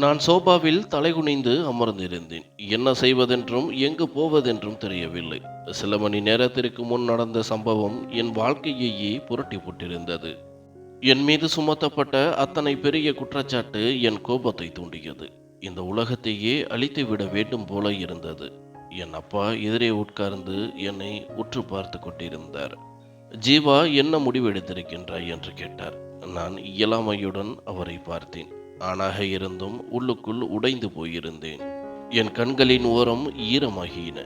நான் சோபாவில் தலைகுனிந்து அமர்ந்திருந்தேன். என்ன செய்வதென்றும் எங்கு போவதென்றும் தெரியவில்லை. சில மணி நேரத்திற்கு முன் நடந்த சம்பவம் என் வாழ்க்கையையே புரட்டி போட்டிருந்தது. என் மீது சுமத்தப்பட்ட அத்தனை பெரிய குற்றச்சாட்டு என் கோபத்தை தூண்டியது. இந்த உலகத்தையே அழித்துவிட வேண்டும் போல இருந்தது. என் அப்பா எதிரே உட்கார்ந்து என்னை உற்று பார்த்து கொண்டிருந்தார். ஜீவா, என்ன முடிவெடுத்திருக்கின்றாய் என்று கேட்டார். நான் இயலாமையுடன் அவரை பார்த்தேன். ஆணாக இருந்தும் உள்ளுக்குள் உடைந்து போயிருந்தேன். என் கண்களின் ஓரம் ஈரமாகின.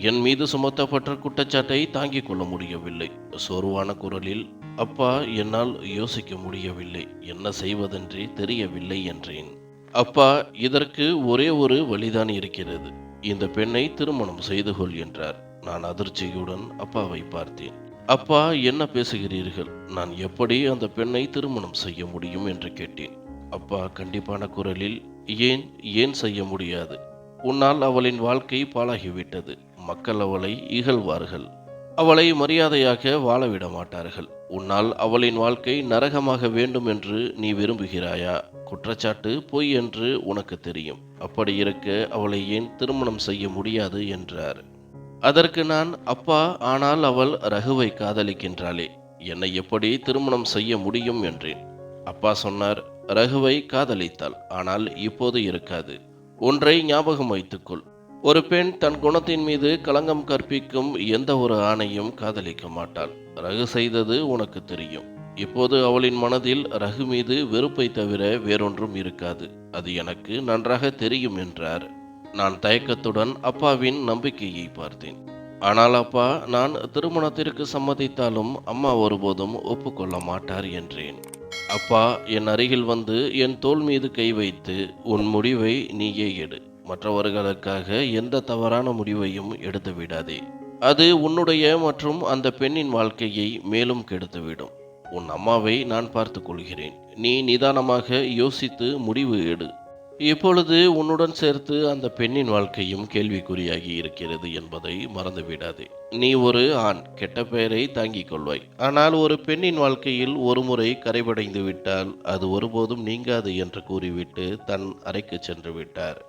என் மீது சுமத்தப்பட்ட குற்றச்சாட்டை தாங்கிக் கொள்ள முடியவில்லை. சோர்வான குரலில், அப்பா, என்னால் யோசிக்க முடியவில்லை, என்ன செய்வதென்றே தெரியவில்லை என்றேன். அப்பா, இதற்கு ஒரே ஒரு வழிதான் இருக்கிறது. இந்த பெண்ணை திருமணம் செய்து கொள் என்றார். நான் அதிர்ச்சியுடன் அப்பாவை பார்த்தேன். அப்பா, என்ன பேசுகிறீர்கள்? நான் எப்படி அந்த பெண்ணை திருமணம் செய்ய முடியும் என்று கேட்டேன். அப்பா கண்டிப்பான குரலில், ஏன் ஏன் செய்ய முடியாது? உன்னால் அவளின் வாழ்க்கை பாழாகிவிட்டது. மக்கள் அவளை இகழ்வார்கள். அவளை மரியாதையாக வாழவிட மாட்டார்கள். உன்னால் அவளின் வாழ்க்கை நரகமாக வேண்டும் என்று நீ விரும்புகிறாயா? குற்றச்சாட்டு பொய் என்று உனக்கு தெரியும். அப்படி இருக்க அவளை ஏன் திருமணம் செய்ய முடியாது என்றார். அதற்கு நான், அப்பா, ஆனால் அவள் ரகுவை காதலிக்கின்றாளே, என்னை எப்படி திருமணம் செய்ய முடியும் என்றேன். அப்பா சொன்னார், ரகுவை காதலித்தாள், ஆனால் இப்போது இருக்காது. ஒன்றை ஞாபகம் வைத்துக்கொள், ஒரு பெண் தன் குணத்தின் மீது களங்கம் கற்பிக்கும் எந்த ஒரு ஆணையும் காதலிக்க மாட்டாள். ரகு செய்தது உனக்கு தெரியும். இப்போது அவளின் மனதில் ரகு மீது வெறுப்பை தவிர வேறொன்றும் இருக்காது. அது எனக்கு நன்றாக தெரியும் என்றார். நான் தயக்கத்துடன் அப்பாவின் நம்பிக்கையை பார்த்தேன். ஆனால் அப்பா, நான் திருமணத்திற்கு சம்மதித்தாலும் அம்மா ஒருபோதும் ஒப்புக்கொள்ள மாட்டார் என்றேன். அப்பா என் அருகில் வந்து என் தோள் மீது கை வைத்து, உன் முடிவை நீயே எடு. மற்றவர்களுக்காக எந்த தவறான முடிவையும் எடுத்து விடாதே. அது உன்னுடைய மற்றும் அந்த பெண்ணின் வாழ்க்கையை மேலும் கெடுத்துவிடும். உன் அம்மாவை நான் பார்த்து கொள்கிறேன். நீ நிதானமாக யோசித்து முடிவு எடு. இப்பொழுது உன்னுடன் சேர்த்து அந்த பெண்ணின் வாழ்க்கையும் கேள்விக்குறியாகி இருக்கிறது என்பதை மறந்துவிடாதே. நீ ஒரு ஆண், கெட்ட பெயரை தாங்கிக் கொள்வாய். ஆனால் ஒரு பெண்ணின் வாழ்க்கையில் ஒரு முறை கரைபடைந்து விட்டால் அது ஒருபோதும் நீங்காது என்று கூறிவிட்டு தன் அறைக்கு சென்று விட்டார்.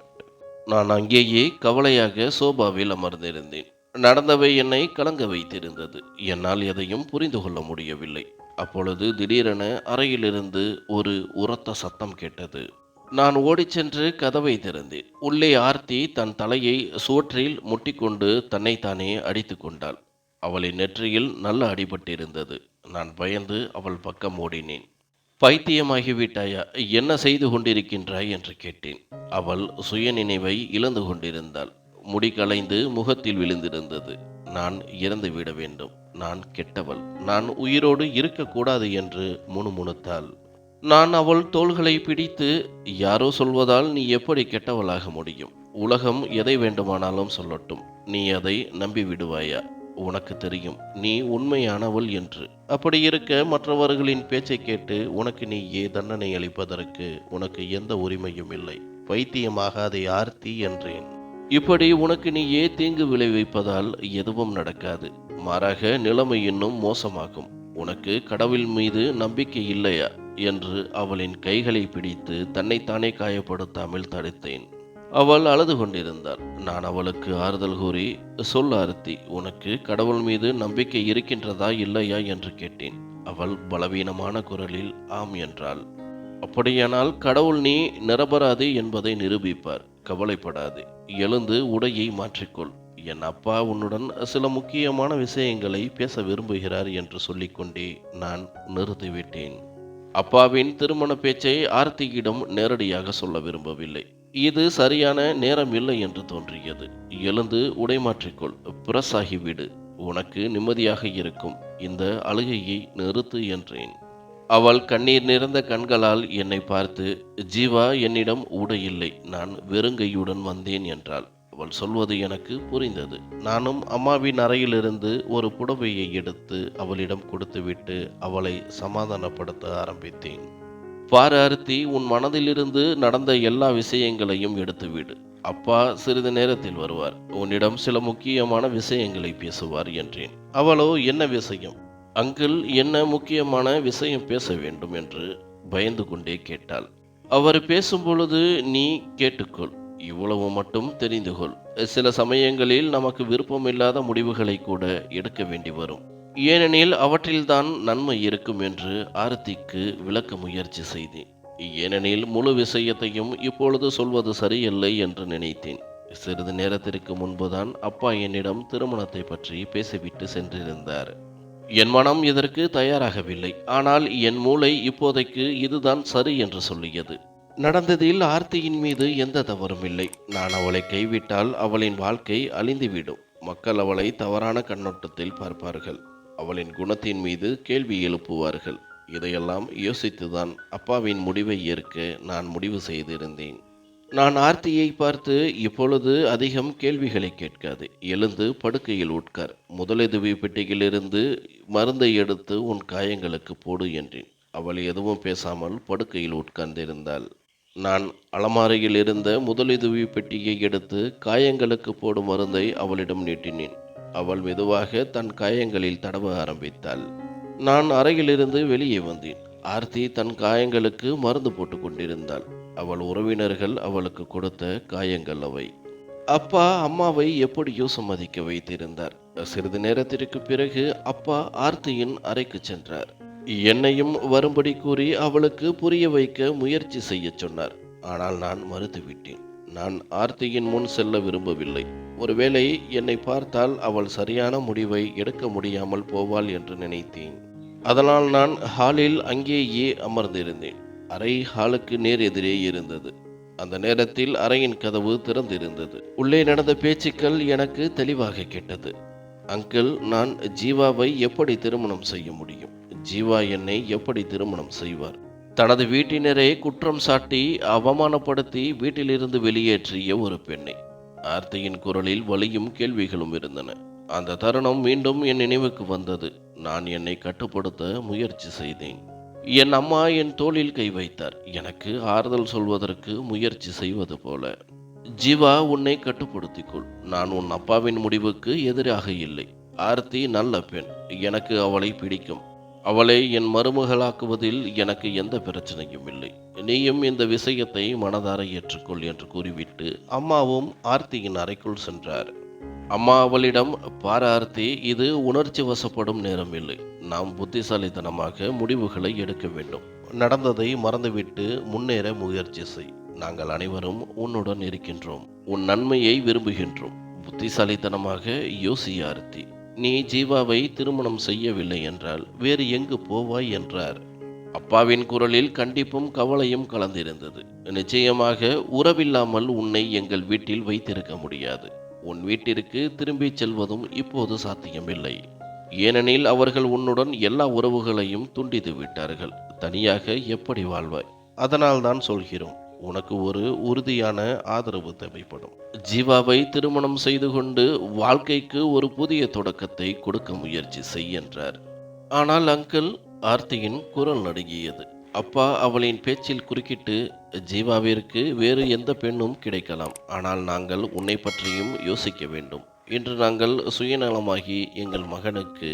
நான் அங்கேயே கவலையாக சோபாவில் அமர்ந்திருந்தேன். நடந்தவை என்னை கலங்க வைத்திருந்தது. என்னால் எதையும் புரிந்து கொள்ள முடியவில்லை. அப்பொழுது திடீரென அறையிலிருந்து ஒரு உரத்த சத்தம் கேட்டது. நான் ஓடிச் சென்று கதவை திறந்தேன். உள்ளே ஆர்த்தி தன் தலையை சுவற்றில் முட்டிக்கொண்டு தன்னைத்தானே அடித்து கொண்டாள். அவளின் நெற்றியில் நல்ல அடிபட்டிருந்தது. நான் பயந்து அவள் பக்கம் ஓடினேன். பைத்தியமாகிவிட்டாயா? என்ன செய்து கொண்டிருக்கின்றாய் என்று கேட்டேன். அவள் சுயநினைவை இழந்து கொண்டிருந்தாள். முடி கலைந்து முகத்தில் விழுந்திருந்தது. நான் இறந்து விட வேண்டும். நான் கெட்டவள். நான் உயிரோடு இருக்கக்கூடாது என்று முணுமுணுத்தாள். நான் அவள் தோள்களை பிடித்து, யாரோ சொல்வதால் நீ எப்படி கெட்டவளாக முடியும்? உலகம் எதை வேண்டுமானாலும் சொல்லட்டும், நீ அதை நம்பி விடுவாயா? உனக்கு தெரியும் நீ உண்மையானவள் என்று. அப்படி இருக்க மற்றவர்களின் பேச்சை கேட்டு உனக்கு நீயே தண்டனை அளிப்பதற்கு உனக்கு எந்த உரிமையும் இல்லை. பைத்தியமாகாதே ஆர்த்தி என்றேன். இப்படி உனக்கு நீயே தீங்கு விளைவிப்பதால் எதுவும் நடக்காது. மாறாக நிலைமை இன்னும் மோசமாகும். உனக்கு கடவுள் மீது நம்பிக்கை இல்லையா என்று அவளின் கைகளை பிடித்து தன்னைத்தானே காயப்படுத்தாமல் தடுத்தேன். அவள் அழுது கொண்டிருந்தாள். நான் அவளுக்கு ஆறுதல் கூறி, சொல் ஆர்த்தி, உனக்கு கடவுள் மீது நம்பிக்கை இருக்கின்றதா இல்லையா என்று கேட்டேன். அவள் பலவீனமான குரலில் ஆம் என்றாள். அப்படியானால் கடவுள் நீ நிரபராதி என்பதை நிரூபிப்பார். கவலைப்படாது, எழுந்து உடையை மாற்றிக்கொள். என் அப்பா உன்னுடன் சில முக்கியமான விஷயங்களை பேச விரும்புகிறார் என்று சொல்லிக்கொண்டே நான் நிறுத்திவிட்டேன். அப்பாவின் திருமண பேச்சை ஆர்த்தியிடம் நேரடியாக சொல்ல விரும்பவில்லை. இது சரியான நேரம் இல்லை என்று தோன்றியது. எழுந்து உடை மாற்றிக்கொள், பிரசாகிவிடு, உனக்கு நிம்மதியாக இருக்கும். இந்த அழுகையை நிறுத்து என்றேன். அவள் கண்ணீர் நிறைந்த கண்களால் என்னை பார்த்து, ஜீவா, என்னிடம் உடை இல்லை, நான் வெறுங்கையுடன் வந்தேன் என்றாள். அவள் சொல்வது எனக்கு புரிந்தது. நானும் அம்மாவின் அறையிலிருந்து ஒரு புடவையை எடுத்து அவளிடம் கொடுத்துவிட்டு அவளை சமாதானப்படுத்த ஆரம்பித்தேன். பாரு ஆர்த்தி, உன் மனதிலிருந்து நடந்த எல்லா விஷயங்களையும் எடுத்துவிடு. அப்பா சிறிது நேரத்தில் வருவார். உன்னிடம் சில முக்கியமான விஷயங்களை பேசுவார் என்றேன். அவளோ, என்ன விஷயம் அங்கிள்? என்ன முக்கியமான விஷயம் பேச வேண்டும் என்று பயந்து கொண்டே கேட்டாள். அவர் பேசும்பொழுது நீ கேட்டுக்கொள், இவ்வளவு மட்டும் தெரிந்து கொள். சில சமயங்களில் நமக்கு விருப்பமில்லாத முடிவுகளை கூட எடுக்க வேண்டி வரும். ஏனெனில் அவற்றில்தான் நன்மை இருக்கும் என்று ஆரத்திக்கு விளக்க முயற்சி செய்தேன். ஏனெனில் முழு விஷயத்தையும் இப்பொழுது சொல்வது சரியில்லை என்று நினைத்தேன். சிறிது நேரத்திற்கு முன்புதான் அப்பா என்னிடம் திருமணத்தை பற்றி பேசிவிட்டு சென்றிருந்தார். என் மனம் இதற்கு தயாராகவில்லை. ஆனால் என் மூளை இப்போதைக்கு இதுதான் சரி என்று சொல்லியது. நடந்ததில் ஆர்த்தியின் மீது எந்த தவறும் இல்லை. நான் அவளை கைவிட்டால் அவளின் வாழ்க்கை அழிந்துவிடும். மக்கள் அவளை தவறான கண்ணோட்டத்தில் பார்ப்பார்கள். அவளின் குணத்தின் மீது கேள்வி எழுப்புவார்கள். இதையெல்லாம் யோசித்துதான் அப்பாவின் முடிவை ஏற்க நான் முடிவு செய்திருந்தேன். நான் ஆர்த்தியை பார்த்து, இப்பொழுது அதிகம் கேள்விகளை கேட்காது. எழுந்து படுக்கையில் உட்கார். முதலுதவி பெட்டியிலிருந்து மருந்தை எடுத்து உன் காயங்களுக்கு போடு என்றேன். அவள் எதுவும் பேசாமல் படுக்கையில் உட்கார்ந்திருந்தாள். நான் அலமாரியில் இருந்த முதலுதவி பெட்டியை எடுத்து காயங்களுக்கு போடும் மருந்தை அவளிடம் நீட்டினேன். அவள் மெதுவாக தன் காயங்களில் தடவ ஆரம்பித்தாள். நான் அறையிலிருந்து வெளியே வந்தேன். ஆர்த்தி தன் காயங்களுக்கு மருந்து போட்டு கொண்டிருந்தாள். அவள் உறவினர்கள் அவளுக்கு கொடுத்த காயங்கள் அவை. அப்பா அம்மாவை எப்படியோ சம்மதிக்க வைத்திருந்தார். சிறிது நேரத்திற்கு பிறகு அப்பா ஆர்த்தியின் அறைக்கு சென்றார். என்னையும் வரும்படி கூறி அவளுக்கு புரிய வைக்க முயற்சி செய்ய சொன்னார். ஆனால் நான் மறுத்துவிட்டேன். நான் ஆர்த்தியின் முன் செல்ல விரும்பவில்லை. ஒருவேளை என்னை பார்த்தால் அவள் சரியான முடிவை எடுக்க முடியாமல் போவாள் என்று நினைத்தேன். அதனால் நான் ஹாலில் அங்கேயே அமர்ந்திருந்தேன். அறை ஹாலுக்கு நேர் எதிரே இருந்தது. அந்த நேரத்தில் அறையின் கதவு திறந்திருந்தது. உள்ளே நடந்த பேச்சுக்கள் எனக்கு தெளிவாக கேட்டது. அங்கிள், நான் ஜீவாவை எப்படி திருமணம் செய்ய முடியும்? ஜீவா என்னை எப்படி திருமணம் செய்வார்? தனது வீட்டினரை குற்றம் சாட்டி அவமானப்படுத்தி வீட்டிலிருந்து வெளியேற்றிய ஒரு பெண்ணை. ஆர்த்தியின் குரலில் வலியும் கேள்விகளும் இருந்தன. அந்த தருணம் மீண்டும் என் நினைவுக்கு வந்தது. நான் என்னை கட்டுப்படுத்த முயற்சி செய்தேன். என் அம்மா என் தோளில் கை வைத்தார், எனக்கு ஆறுதல் சொல்வதற்கு முயற்சி செய்வது போல. ஜீவா, உன்னை கட்டுப்படுத்திக்கொள். நான் உன் அப்பாவின் முடிவுக்கு எதிராக இல்லை. ஆர்த்தி நல்ல பெண். எனக்கு அவளை பிடிக்கும். அவளை என் மருமகளாக்குவதில் எனக்கு எந்த பிரச்சனையும் இல்லை. நீயும் இந்த விஷயத்தை மனதார ஏற்றுக்கொள் என்று கூறிவிட்டு அம்மாவும் ஆர்த்தியின் அறைக்குள் சென்றார். அம்மா அவளிடம், பார ஆர்த்தி, இது உணர்ச்சி வசப்படும் நேரம் இல்லை. நாம் புத்திசாலித்தனமாக முடிவுகளை எடுக்க வேண்டும். நடந்ததை மறந்துவிட்டு முன்னேற முயற்சி செய். நாங்கள் அனைவரும் உன்னுடன் இருக்கின்றோம். உன் நன்மையை விரும்புகின்றோம். புத்திசாலித்தனமாக யோசி ஆர்த்தி. நீ ஜீவாவை திருமணம் செய்யவில்லை என்றால் வேறு எங்கு போவாய் என்றார். அப்பாவின் குரலில் கண்டிப்பும் கவலையும் கலந்திருந்தது. நிச்சயமாக உறவில்லாமல் உன்னை எங்கள் வீட்டில் வைத்திருக்க முடியாது. உன் வீட்டிற்கு திரும்பிச் செல்வதும் இப்போது சாத்தியமில்லை. ஏனெனில் அவர்கள் உன்னுடன் எல்லா உறவுகளையும் துண்டித்து விட்டார்கள். தனியாக எப்படி வாழ்வாய்? அதனால் தான் சொல்கிறோம், உனக்கு ஒரு உறுதியான ஆதரவு தேவைப்படும். ஜீவாவை திருமணம் செய்து கொண்டு வாழ்க்கைக்கு ஒரு புதிய தொடக்கத்தை கொடுக்க முயற்சி செய் என்றார். ஆனால் அங்கிள், ஆர்த்தியின் குரல் நடுங்கியது. அப்பா அவளின் பேச்சில் குறுக்கிட்டு, ஜீவாவிற்கு வேறு எந்த பெண்ணும் கிடைக்கலாம். ஆனால் நாங்கள் உன்னை பற்றியும் யோசிக்க வேண்டும். இன்று நாங்கள் சுயநலமாகி எங்கள் மகனுக்கு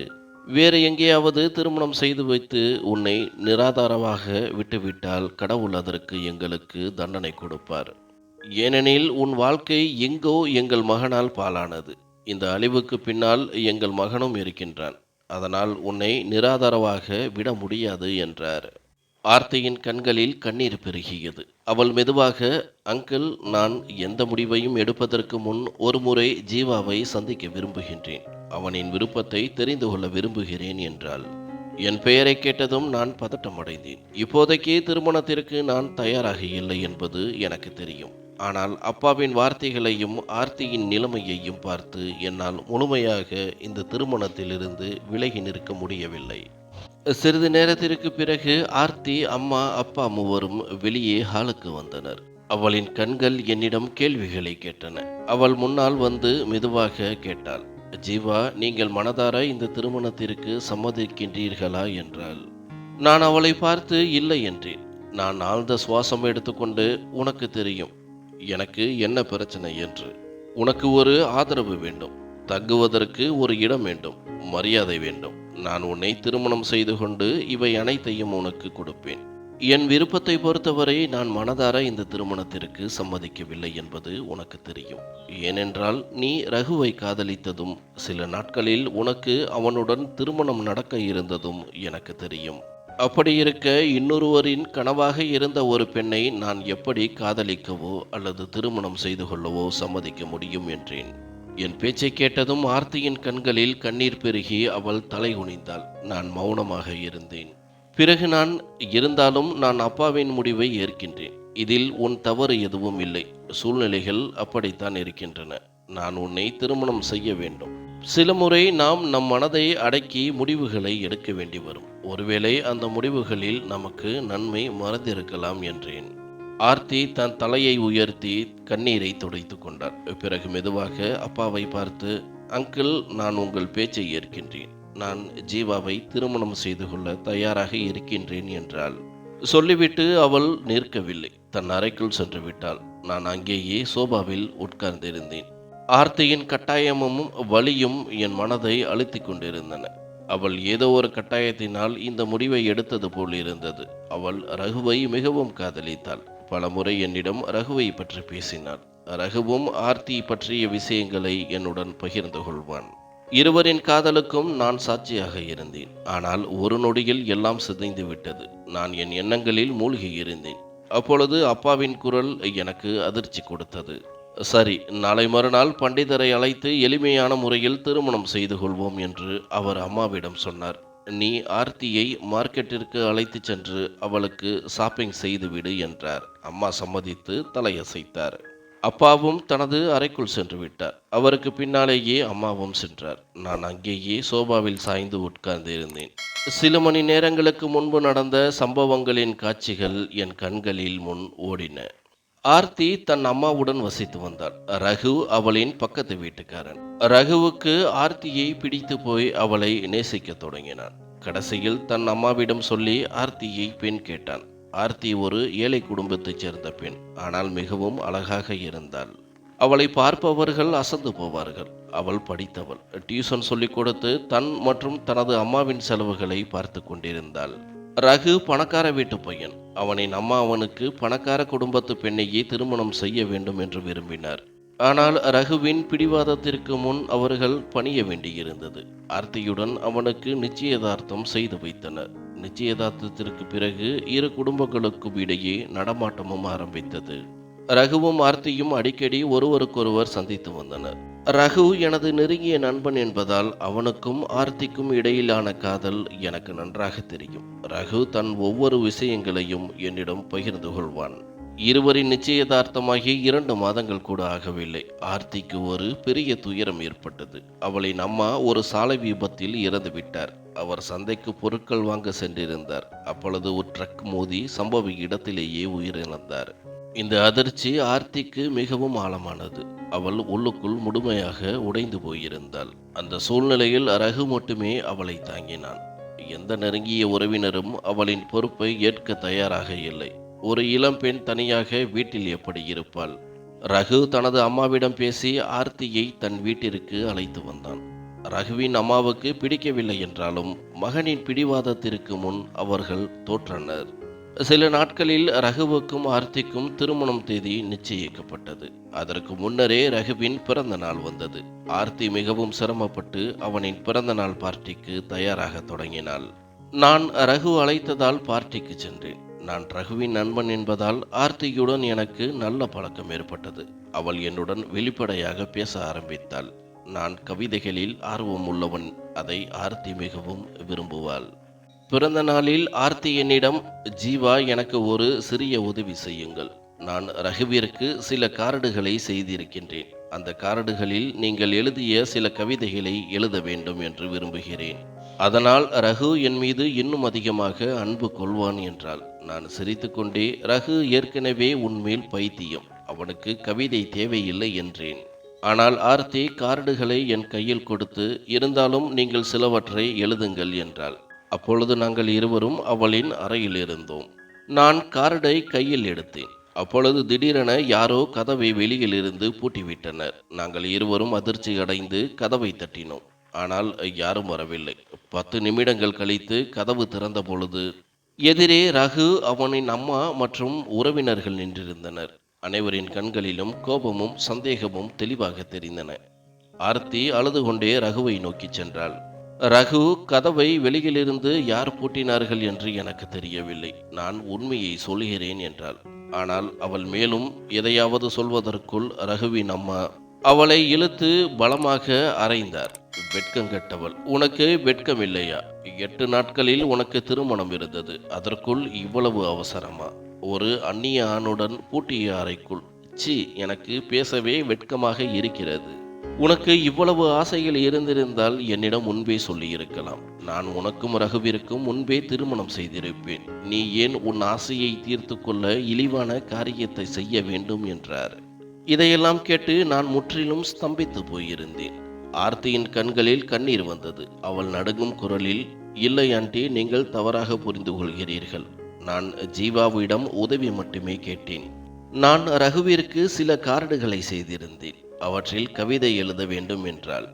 வேறு எங்கேயாவது திருமணம் செய்து வைத்து உன்னை நிராதாரமாக விட்டுவிட்டால் கடவுள் அதற்கு எங்களுக்கு தண்டனை கொடுப்பார். ஏனெனில் உன் வாழ்க்கை எங்கோ எங்கள் மகனால் பாழானது. இந்த அழிவுக்கு பின்னால் எங்கள் மகனும் இருக்கின்றான். அதனால் உன்னை நிராதாரமாக விட முடியாது என்றார். ஆர்த்தியின் கண்களில் கண்ணீர் பெருகியது. அவள் மெதுவாக, அங்கிள், நான் எந்த முடிவையும் எடுப்பதற்கு முன் ஒரு முறை ஜீவாவை சந்திக்க விரும்புகின்றேன். அவனின் விருப்பத்தை தெரிந்து கொள்ள விரும்புகிறேன் என்றாள். என் பெயரை கேட்டதும் நான் பதட்டமடைந்தேன். இப்போதைக்கு திருமணத்திற்கு நான் தயாராக இல்லை என்பது எனக்கு தெரியும். ஆனால் அப்பாவின் வார்த்தைகளையும் ஆர்த்தியின் நிலைமையையும் பார்த்து என்னால் முழுமையாக இந்த திருமணத்திலிருந்து விலகி நிற்க முடியவில்லை. சிறிது நேரத்திற்கு பிறகு ஆர்த்தி, அம்மா, அப்பா மூவரும் வெளியே ஹாலுக்கு வந்தனர். அவளின் கண்கள் என்னிடம் கேள்விகளை கேட்டன. அவள் முன்னால் வந்து மெதுவாக கேட்டாள், ஜீவா, நீங்கள் மனதார இந்த திருமணத்திற்கு சம்மதிக்கின்றீர்களா என்றாள். நான் அவளை பார்த்து இல்லை என்றேன். நான் ஆழ்ந்த சுவாசம் எடுத்துக்கொண்டு, உனக்கு தெரியும் எனக்கு என்ன பிரச்சனை என்று. உனக்கு ஒரு ஆதரவு வேண்டும். தங்குவதற்கு ஒரு இடம் வேண்டும். மரியாதை வேண்டும். நான் உன்னை திருமணம் செய்து கொண்டு இவை அனைத்தையும் உனக்கு கொடுப்பேன். என் விருப்பத்தை பொறுத்தவரை நான் மனதார இந்த திருமணத்திற்கு சம்மதிக்கவில்லை என்பது உனக்கு தெரியும். ஏனென்றால் நீ ரகுவை காதலித்ததும் சில நாட்களில் உனக்கு அவனுடன் திருமணம் நடக்க இருந்ததும் எனக்கு தெரியும். அப்படி இருக்க இன்னொருவரின் கனவாக இருந்த ஒரு பெண்ணை நான் எப்படி காதலிக்கவோ அல்லது திருமணம் செய்து கொள்ளவோ சம்மதிக்க முடியும் என்றேன். என் பேச்சை கேட்டதும் ஆர்த்தியின் கண்களில் கண்ணீர் பெருகி அவள் தலை குனிந்தாள். நான் மௌனமாக இருந்தேன். பிறகு இருந்தாலும் நான் அப்பாவின் முடிவை ஏற்கின்றேன். இதில் உன் தவறு எதுவும் இல்லை. சூழ்நிலைகள் அப்படித்தான் இருக்கின்றன. நான் உன்னை திருமணம் செய்ய வேண்டும். சில முறை நாம் நம் மனதை அடக்கி முடிவுகளை எடுக்க வேண்டி வரும். ஒருவேளை அந்த முடிவுகளில் நமக்கு நன்மை மறந்திருக்கலாம் என்றேன். ஆர்த்தி தன் தலையை உயர்த்தி கண்ணீரை துடைத்து கொண்டார். பிறகு மெதுவாக அப்பாவை பார்த்து, அங்கிள், நான் உங்கள் பேச்சை ஏற்கின்றேன். நான் ஜீவாவை திருமணம் செய்து கொள்ள தயாராக இருக்கின்றேன் என்றாள். சொல்லிவிட்டு அவள் நிற்கவில்லை. தன் அறைக்குள் சென்று விட்டாள். நான் அங்கேயே சோபாவில் உட்கார்ந்திருந்தேன். ஆர்த்தியின் கட்டாயமும் வலியும் என் மனதை அழுத்திக் கொண்டிருந்தன. அவள் ஏதோ ஒரு கட்டாயத்தினால் இந்த முடிவை எடுத்தது போல் இருந்தது. அவள் ரகுவை மிகவும் காதலித்தாள். பல முறை என்னிடம் ரகுவை பற்றி பேசினாள். ரகுவும் ஆர்த்தி பற்றிய விஷயங்களை என்னுடன் பகிர்ந்து கொள்வான். இருவரின் காதலுக்கும் நான் சாட்சியாக இருந்தேன். ஆனால் ஒரு நொடியில் எல்லாம் சிதைந்து விட்டது. நான் என் எண்ணங்களில் மூழ்கி இருந்தேன். அப்பொழுது அப்பாவின் குரல் எனக்கு அதிர்ச்சி கொடுத்தது. சரி, நாளை மறுநாள் பண்டிதரை அழைத்து எளிமையான முறையில் திருமணம் செய்து கொள்வோம் என்று அவர் அம்மாவிடம் சொன்னார். நீ ஆர்த்தியை மார்க்கெட்டிற்கு அழைத்து சென்று அவளுக்கு ஷாப்பிங் செய்துவிடு என்றார். அம்மா சம்மதித்து தலையசைத்தார். அப்பாவும் தனது அறைக்குள் சென்று விட்டார். அவருக்கு பின்னாலேயே அம்மாவும் சென்றார். நான் அங்கேயே சோபாவில் சாய்ந்து உட்கார்ந்து இருந்தேன். சில மணி நேரங்களுக்கு முன்பு நடந்த சம்பவங்களின் காட்சிகள் என் கண்களில் முன் ஓடின. ஆர்த்தி தன் அம்மாவுடன் வசித்து வந்தாள். ரகு அவளின் பக்கத்து வீட்டுக்காரன். ரகுவுக்கு ஆர்த்தியை பிடித்து போய் அவளை நேசிக்க தொடங்கினான். கடைசியில் தன் அம்மாவிடம் சொல்லி ஆர்த்தியை பெண் கேட்டான். ஆர்த்தி ஒரு ஏழை குடும்பத்தைச் சேர்ந்த பெண். ஆனால் மிகவும் அழகாக இருந்தாள். அவளை பார்ப்பவர்கள் அசந்து போவார்கள். அவள் படித்தவள். டியூஷன் சொல்லிக் கொடுத்து தன் மற்றும் தனது அம்மாவின் செலவுகளை பார்த்து கொண்டிருந்தாள். ரகு பணக்கார வீட்டு பையன். அவனின் அம்மா அவனுக்கு பணக்கார குடும்பத்து பெண்ணையே திருமணம் செய்ய வேண்டும் என்று விரும்பினார். ஆனால் ரகுவின் பிடிவாதத்திற்கு முன் அவர்கள் பணிய வேண்டியிருந்தது. ஆர்த்தியுடன் அவனுக்கு நிச்சயதார்த்தம் செய்து வைத்தனர். நிச்சயதார்த்தத்திற்கு பிறகு இரு குடும்பங்களுக்கும் இடையே நடமாட்டமும் ஆரம்பித்தது. ரகுவும் ஆர்த்தியும் அடிக்கடி ஒருவருக்கொருவர் சந்தித்து வந்தனர். ரகு எனது நெருங்கிய நண்பன் என்பதால் அவனுக்கும் ஆர்த்திக்கும் இடையிலான காதல் எனக்கு நன்றாக தெரியும். ரகு தன் ஒவ்வொரு விஷயங்களையும் என்னிடம் பகிர்ந்து கொள்வான். இருவரின் நிச்சயதார்த்தமாகி 2 மாதங்கள் கூட ஆகவில்லை. ஆர்த்திக்கு ஒரு பெரிய துயரம் ஏற்பட்டது. அவளின் அம்மா ஒரு சாலை விபத்தில் இறந்து விட்டார். அவர் சந்தைக்கு பொருட்கள் வாங்க சென்றிருந்தார். அப்பொழுது ஒரு ட்ரக் மோதி சம்பவ இடத்திலேயே உயிரிழந்தார். இந்த அதிர்ச்சி ஆர்த்திக்கு மிகவும் ஆழமானது. அவள் உள்ளுக்குள் முழுமையாக உடைந்து போயிருந்தாள். அந்த சூழ்நிலையில் ரகு மட்டுமே அவளை தாங்கினான். எந்த நெருங்கிய உறவினரும் அவளின் பொறுப்பை ஏற்க தயாராக இல்லை. ஒரு இளம்பெண் தனியாக வீட்டில் எப்படி இருப்பாள்? ரகு தனது அம்மாவிடம் பேசி ஆர்த்தியை தன் வீட்டிற்கு அழைத்து வந்தான். ரகுவின் அம்மாவுக்கு பிடிக்கவில்லை என்றாலும் மகனின் பிடிவாதத்திற்கு முன் அவர்கள் தோற்றனர். சில நாட்களில் ரகுவுக்கும் ஆர்த்திக்கும் திருமணம் தேதி நிச்சயிக்கப்பட்டது. அதற்கு முன்னரே ரகுவின் பிறந்த நாள் வந்தது. ஆர்த்தி மிகவும் சிரமப்பட்டு அவனின் பிறந்த நாள் பார்ட்டிக்கு தயாராக தொடங்கினாள். நான் ரகு அழைத்ததால் பார்ட்டிக்கு சென்றேன். நான் ரகுவின் நண்பன் என்பதால் ஆர்த்தியுடன் எனக்கு நல்ல பழக்கம் ஏற்பட்டது. அவள் என்னுடன் வெளிப்படையாக பேச ஆரம்பித்தாள். நான் கவிதைகளில் ஆர்வம் உள்ளவன். அதை ஆர்த்தி மிகவும் விரும்புவாள். பிறந்த நாளில் ஆர்த்தி என்னிடம், ஜீவா, எனக்கு ஒரு சிறிய உதவி செய்யுங்கள். நான் ரகுவிற்கு சில கார்டுகளை செய்திருக்கின்றேன். அந்த கார்டுகளில் நீங்கள் எழுதிய சில கவிதைகளை எழுத வேண்டும் என்று விரும்புகிறேன். அதனால் ரகு என் மீது இன்னும் அதிகமாக அன்பு கொள்வான் என்றாள். நான் சிரித்துக்கொண்டே, ரகு ஏற்கனவே உன்மேல் பைத்தியம், அவனுக்கு கவிதை தேவையில்லை என்றேன். ஆனால் ஆர்த்தி கார்டுகளை என் கையில் கொடுத்து, இருந்தாலும் நீங்கள் சிலவற்றை எழுதுங்கள் என்றாள். அப்பொழுது நாங்கள் இருவரும் அவளின் அறையில் இருந்தோம். நான் கார்டை கையில் எடுத்தேன். அப்பொழுது திடீரென யாரோ கதவை வெளியிலிருந்து பூட்டிவிட்டனர். நாங்கள் இருவரும் அதிர்ச்சி அடைந்து கதவை தட்டினோம். ஆனால் யாரும் வரவில்லை. 10 நிமிடங்கள் கழித்து கதவு திறந்த பொழுது எதிரே ரகு, அவனின் அம்மா மற்றும் உறவினர்கள் நின்றிருந்தனர். அனைவரின் கண்களிலும் கோபமும் சந்தேகமும் தெளிவாக தெரிந்தன. ஆர்த்தி அழுது கொண்டே ரகுவை நோக்கிச் சென்றாள். ரகு, கதவை வெளியிலிருந்து யார் பூட்டினார்கள் என்று எனக்கு தெரியவில்லை. நான் உண்மையை சொல்கிறேன் என்றாள். ஆனால் அவள் மேலும் எதையாவது சொல்வதற்குள் ரகுவின் அம்மா அவளை இழுத்து பலமாக அறைந்தார். வெட்கங்கெட்டவள், உனக்கு வெட்கம் இல்லையா? 8 நாட்களில் உனக்கு திருமணம் இருந்தது. அதற்குள் இவ்வளவு அவசரமா? ஒரு அந்நிய ஆணுடன் பூட்டிய அறைக்குள். சி, எனக்கு பேசவே வெட்கமாக இருக்கிறது. உனக்கு இவ்வளவு ஆசைகள் இருந்திருந்தால் என்னிடம் முன்பே சொல்லியிருக்கலாம். நான் உனக்கும் ரகுவிற்கும் முன்பே திருமணம் செய்திருப்பேன். நீ ஏன் உன் ஆசையை தீர்த்து கொள்ள இழிவான காரியத்தை செய்ய வேண்டும் என்றார். இதையெல்லாம் கேட்டு நான் முற்றிலும் ஸ்தம்பித்து போயிருந்தேன். ஆர்த்தியின் கண்களில் கண்ணீர் வந்தது. அவள் நடுங்கும் குரலில், இல்லை ஆண்டி, நீங்கள் தவறாக புரிந்து கொள்கிறீர்கள். நான் ஜீவாவிடம் உதவி மட்டுமே கேட்டேன். நான் ரகுவிற்கு சில கார்டுகளை செய்திருந்தேன். அவற்றில் கவிதை எழுத வேண்டும் என்றாள்.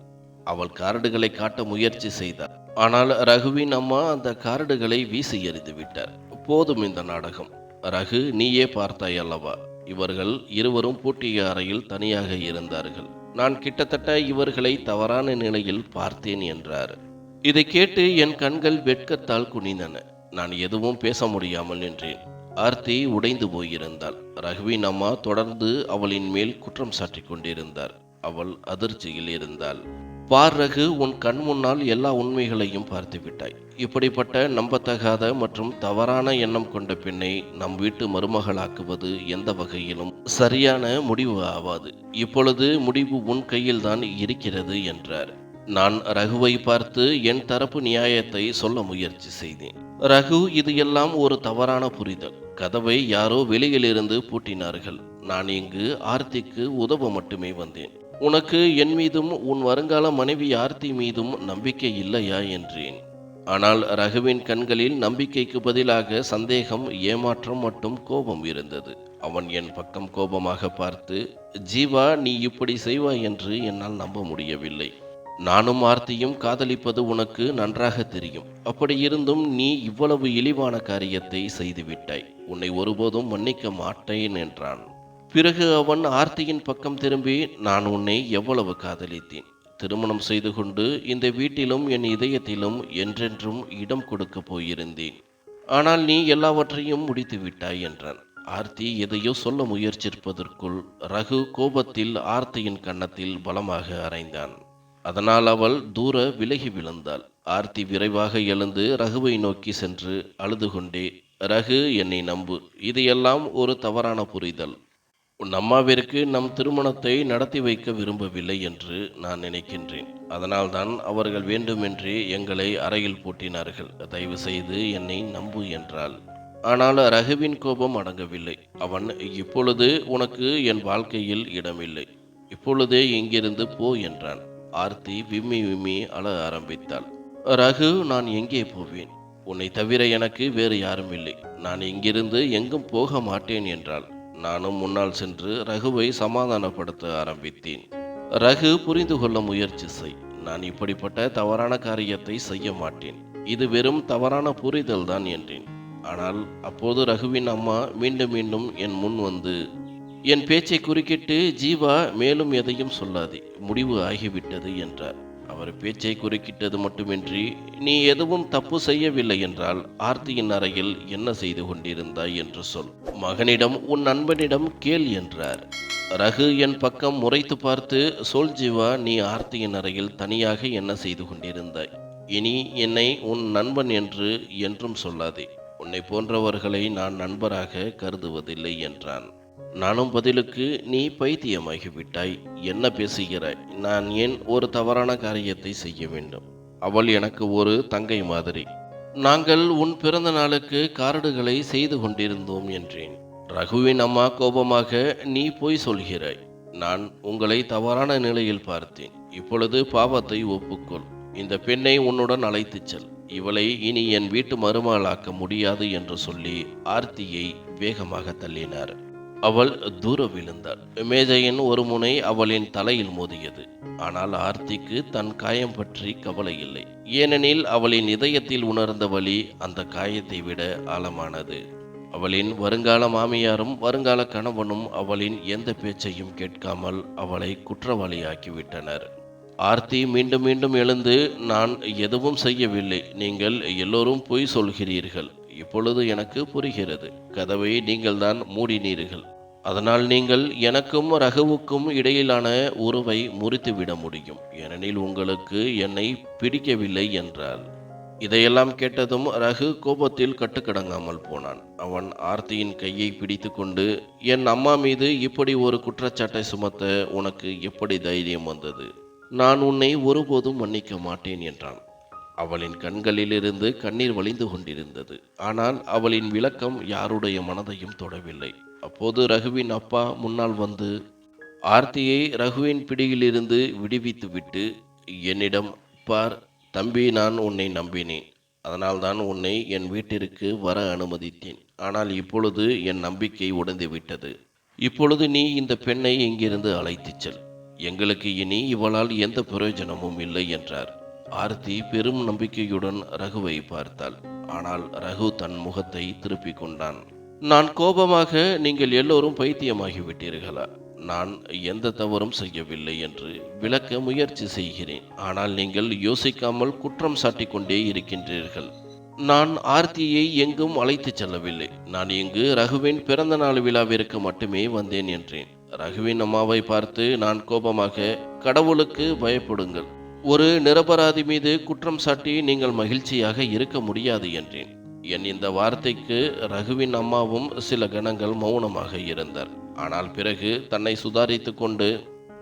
அவள் கார்டுகளை காட்ட முயற்சி செய்தார். ஆனால் ரகுவின் அம்மா அந்த கார்டுகளை வீசி எறிந்து விட்டார். போதும் இந்த நாடகம். ரகு, நீயே பார்த்தாய் அல்லவா? இவர்கள் இருவரும் பூட்டிய அறையில் தனியாக இருந்தார்கள். நான் கிட்டத்தட்ட இவர்களை தவறான நிலையில் பார்த்தேன் என்றார். இதை கேட்டு என் கண்கள் வெட்கத்தால் குனிந்தன. நான் எதுவும் பேச முடியாமல் நின்றேன். ஆர்த்தி உடைந்து போயிருந்தாள். ரகுவின் அம்மா தொடர்ந்து அவளின் மேல் குற்றம் சாட்டி கொண்டிருந்தார். அவள் அதிர்ச்சியில் இருந்தாள். பார் ரகு, உன் கண் முன்னால் எல்லா உண்மைகளையும் பார்த்து விட்டாய். இப்படிப்பட்ட நம்பத்தகாத மற்றும் தவறான எண்ணம் கொண்ட பெண்ணை நம் வீட்டு மருமகளாக்குவது எந்த வகையிலும் சரியான முடிவு ஆவாது. இப்பொழுது முடிவு உன் கையில்தான் இருக்கிறது என்றார். நான் ரகுவை பார்த்து என் தரப்பு நியாயத்தை சொல்ல முயற்சி செய்தேன். ரகு, இது எல்லாம் ஒரு தவறான புரிதல். கதவை யாரோ வெளியிலிருந்து பூட்டினார்கள். நான் இங்கு ஆர்த்திக்கு உதவ மட்டுமே வந்தேன். உனக்கு என் மீதும் உன் வருங்கால மனைவி ஆர்த்தி மீதும் நம்பிக்கை இல்லையா என்றேன். ஆனால் ரகுவின் கண்களில் நம்பிக்கைக்கு பதிலாக சந்தேகம், ஏமாற்றம் மற்றும் கோபம் இருந்தது. அவன் என் பக்கம் கோபமாக பார்த்து, ஜீவா, நீ இப்படி செய்வாய் என்று என்னால் நம்ப முடியவில்லை. நானும் ஆர்த்தியும் காதலிப்பது உனக்கு நன்றாக தெரியும். அப்படி இருந்தும் நீ இவ்வளவு இழிவான காரியத்தை செய்துவிட்டாய். உன்னை ஒருபோதும் மன்னிக்க மாட்டேன் என்றான். பிறகு அவன் ஆர்த்தியின் பக்கம் திரும்பி, நான் உன்னை எவ்வளவு காதலித்தேன். திருமணம் செய்து கொண்டு இந்த வீட்டிலும் என் இதயத்திலும் என்றென்றும் இடம் கொடுக்க போயிருந்தேன். ஆனால் நீ எல்லாவற்றையும் முடித்து விட்டாய் என்றான். ஆர்த்தி எதையோ சொல்ல முயற்சிப்பதற்குள் ரகு கோபத்தில் ஆர்த்தியின் கன்னத்தில் பலமாக அறைந்தான். அதனால் அவள் தூர விலகி விழுந்தாள். ஆர்த்தி விரைவாக எழுந்து ரகுவை நோக்கி சென்று அழுது கொண்டே, ரகு, என்னை நம்பு. இது எல்லாம் ஒரு தவறான புரிதல். உன் அம்மாவிற்கு நம் திருமணத்தை நடத்தி வைக்க விரும்பவில்லை என்று நான் நினைக்கின்றேன். அதனால்தான் அவர்கள் வேண்டுமென்றே எங்களை அறையில் பூட்டினார்கள். தயவு செய்து என்னை நம்பு என்றாள். ஆனால் ரகுவின் கோபம் அடங்கவில்லை. அவன், இப்பொழுது உனக்கு என் வாழ்க்கையில் இடமில்லை. இப்பொழுதே இங்கிருந்து போ என்றான். ஆர்த்தி விம்மி விம்மி அழ ஆரம்பித்தாள். ரகு, நான் எங்கே போவேன்? உன்னை தவிர எனக்கு வேறு யாரும் இல்லை. நான் இங்கிருந்து எங்கும் போக மாட்டேன் என்றாள். நானும் முன்னால் சென்று ரகுவை சமாதானப்படுத்த ஆரம்பித்தேன். ரகு, புரிந்து கொள்ள முயற்சி செய். நான் இப்படிப்பட்ட தவறான காரியத்தை செய்ய மாட்டேன். இது வெறும் தவறான புரிதல் தான் என்றேன். ஆனால் அப்போது ரகுவின் அம்மா மீண்டும் மீண்டும் என் முன் வந்து என் பேச்சை குறுக்கிட்டு, ஜீவா, மேலும் எதையும் சொல்லாதே, முடிவு ஆகிவிட்டது என்றார். அவர் பேச்சை குறுக்கிட்டது மட்டுமின்றி, நீ எதுவும் தப்பு செய்யவில்லை என்றால் ஆர்த்தியின் அறையில் என்ன செய்து கொண்டிருந்தாய் என்று சொல். மகனிடம், உன் நண்பனிடம் கேள் என்றார். ரகு என் பக்கம் முறைத்து பார்த்து, சொல் ஜீவா, நீ ஆர்த்தியின் அறையில் தனியாக என்ன செய்து கொண்டிருந்தாய்? இனி என்னை உன் நண்பன் என்று என்றும் சொல்லாதே. உன்னை போன்றவர்களை நான் நண்பராக கருதுவதில்லை என்றான். நானும் பதிலுக்கு, நீ பைத்தியமாகிவிட்டாய், என்ன பேசுகிறாய்? நான் ஏன் ஒரு தவறான காரியத்தை செய்ய வேண்டும்? அவள் எனக்கு ஒரு தங்கை மாதிரி. நாங்கள் உன் பிறந்த நாளுக்கு கார்டுகளை செய்து கொண்டிருந்தோம் என்றேன். ரகுவின் அம்மா கோபமாக, நீ பொய் சொல்கிறாய். நான் உங்களை தவறான நிலையில் பார்த்தேன். இப்பொழுது பாவத்தை ஒப்புக்கொள். இந்த பெண்ணை உன்னுடன் அழைத்துச் செல். இவளை இனி என் வீட்டு மருமகளாக்க முடியாது என்று சொல்லி ஆர்த்தியை வேகமாக தள்ளினார். அவள் தூர விழுந்தாள். மேஜையின் ஒரு முனை அவளின் தலையில் மோதியது. ஆனால் ஆர்த்திக்கு தன் காயம் பற்றி கவலை இல்லை. ஏனெனில் அவளின் இதயத்தில் உணர்ந்த வலி அந்த காயத்தை விட ஆழமானது. அவளின் வருங்கால மாமியாரும் வருங்கால கணவனும் அவளின் எந்த பேச்சையும் கேட்காமல் அவளை குற்றவாளியாக்கிவிட்டனர். ஆர்த்தி மீண்டும் மீண்டும் எழுந்து, நான் எதுவும் செய்யவில்லை, நீங்கள் எல்லோரும் பொய் சொல்கிறீர்கள். இப்பொழுது எனக்கு புரிகிறது. கதவை நீங்கள்தான் மூடினீர்கள். அதனால் நீங்கள் எனக்கும் ரகுவுக்கும் இடையிலான உறவை முறித்துவிட முடியும். ஏனெனில் உங்களுக்கு என்னை பிடிக்கவில்லை என்றார். இதையெல்லாம் கேட்டதும் ரகு கோபத்தில் கட்டுக்கடங்காமல் போனான். அவன் ஆர்த்தியின் கையை பிடித்து கொண்டு, என் அம்மா மீது இப்படி ஒரு குற்றச்சாட்டை சுமத்த உனக்கு எப்படி தைரியம் வந்தது? நான் உன்னை ஒருபோதும் மன்னிக்க மாட்டேன் என்றான். அவளின் கண்களிலிருந்து கண்ணீர் வழிந்து கொண்டிருந்தது. ஆனால் அவளின் விளக்கம் யாருடைய மனதையும் தொடவில்லை. அப்போது ரகுவின் அப்பா முன்னால் வந்து ஆர்த்தியை ரகுவின் பிடியிலிருந்து விடுவித்துவிட்டு, என்னிடம் பார் தம்பி, நான் உன்னை நம்பினேன். அதனால்தான் உன்னை என் வீட்டிற்கு வர அனுமதித்தேன். ஆனால் இப்பொழுது என் நம்பிக்கை உடைந்துவிட்டது. இப்பொழுது நீ இந்த பெண்ணை இங்கிருந்து அழைத்துச் செல். எங்களுக்கு இனி இவளால் எந்த பிரயோஜனமும் இல்லை என்றார். ஆர்த்தி பெரும் நம்பிக்கையுடன் ரகுவை பார்த்தாள். ஆனால் ரகு தன் முகத்தை திருப்பிக் கொண்டான். நான் கோபமாக, நீங்கள் எல்லோரும் பைத்தியமாகிவிட்டீர்களா? நான் எந்த தவறும் செய்யவில்லை என்று விளக்க முயற்சி செய்கிறேன். ஆனால் நீங்கள் யோசிக்காமல் குற்றம் சாட்டிக் கொண்டே இருக்கின்றீர்கள். நான் ஆர்த்தியை எங்கும் அழைத்துச் செல்லவில்லை. நான் இங்கு ரகுவின் பிறந்த நாள் விழாவிற்கு மட்டுமே வந்தேன் என்றேன். ரகுவின் அம்மாவை பார்த்து நான் கோபமாக, கடவுளுக்கு பயப்படுங்கள், ஒரு நிரபராதி மீது குற்றம் சாட்டி நீங்கள் மகிழ்ச்சியாக இருக்க முடியாது என்றேன். என் இந்த வார்த்தைக்கு ரகுவின் அம்மாவும் சில கணங்கள் மௌனமாக இருந்தார். ஆனால் பிறகு தன்னை சுதாரித்து கொண்டு,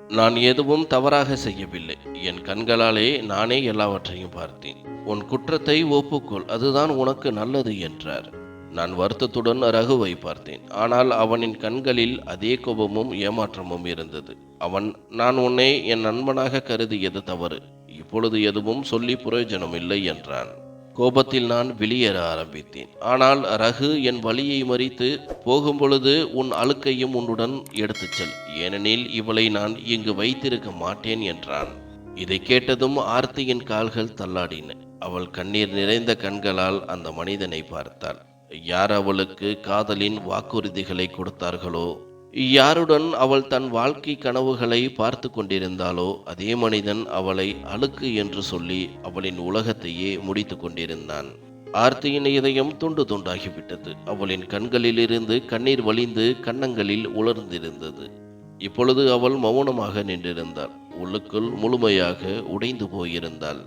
நான் எதுவும் தவறாக செய்யவில்லை. என் கண்களாலே நானே எல்லாவற்றையும் பார்த்தேன். உன் குற்றத்தை ஒப்புக்கொள், அதுதான் உனக்கு நல்லது என்றார். நான் வருத்தத்துடன் ரகுவை பார்த்தேன். ஆனால் அவனின் கண்களில் அதே கோபமும் ஏமாற்றமும் இருந்தது. அவன், நான் உன்னை என் நண்பனாக கருதியது தவறு. இப்பொழுது எதுவும் சொல்லி பிரயோஜனம் இல்லை என்றான். கோபத்தில் நான் வெளியேற ஆரம்பித்தேன். ஆனால் ரகு என் வழியை மறித்து, போகும்பொழுது உன் அழுக்கையும் உன்னுடன் எடுத்துச் செல், ஏனெனில் இவளை நான் இங்கு வைத்திருக்க மாட்டேன் என்றான். இதை கேட்டதும் ஆர்த்தியின் கால்கள் தள்ளாடின. அவள் கண்ணீர் நிறைந்த கண்களால் அந்த மனிதனை பார்த்தாள். யார் அவளுக்கு காதலின் வாக்குறுதிகளை கொடுத்தார்களோ, யாருடன் அவள் தன் வாழ்க்கை கனவுகளை பார்த்து கொண்டிருந்தாளோ, அதே மனிதன் அவளை அழுக்கு என்று சொல்லி அவளின் உலகத்தையே முடித்து கொண்டிருந்தான். ஆர்த்தியின் இதயம் துண்டு துண்டாகிவிட்டது. அவளின் கண்களிலிருந்து கண்ணீர் வழிந்து கன்னங்களில் உலர்ந்திருந்தது. இப்பொழுது அவள் மௌனமாக நின்றிருந்தாள். உள்ளுக்குள் முழுமையாக உடைந்து போயிருந்தாள்.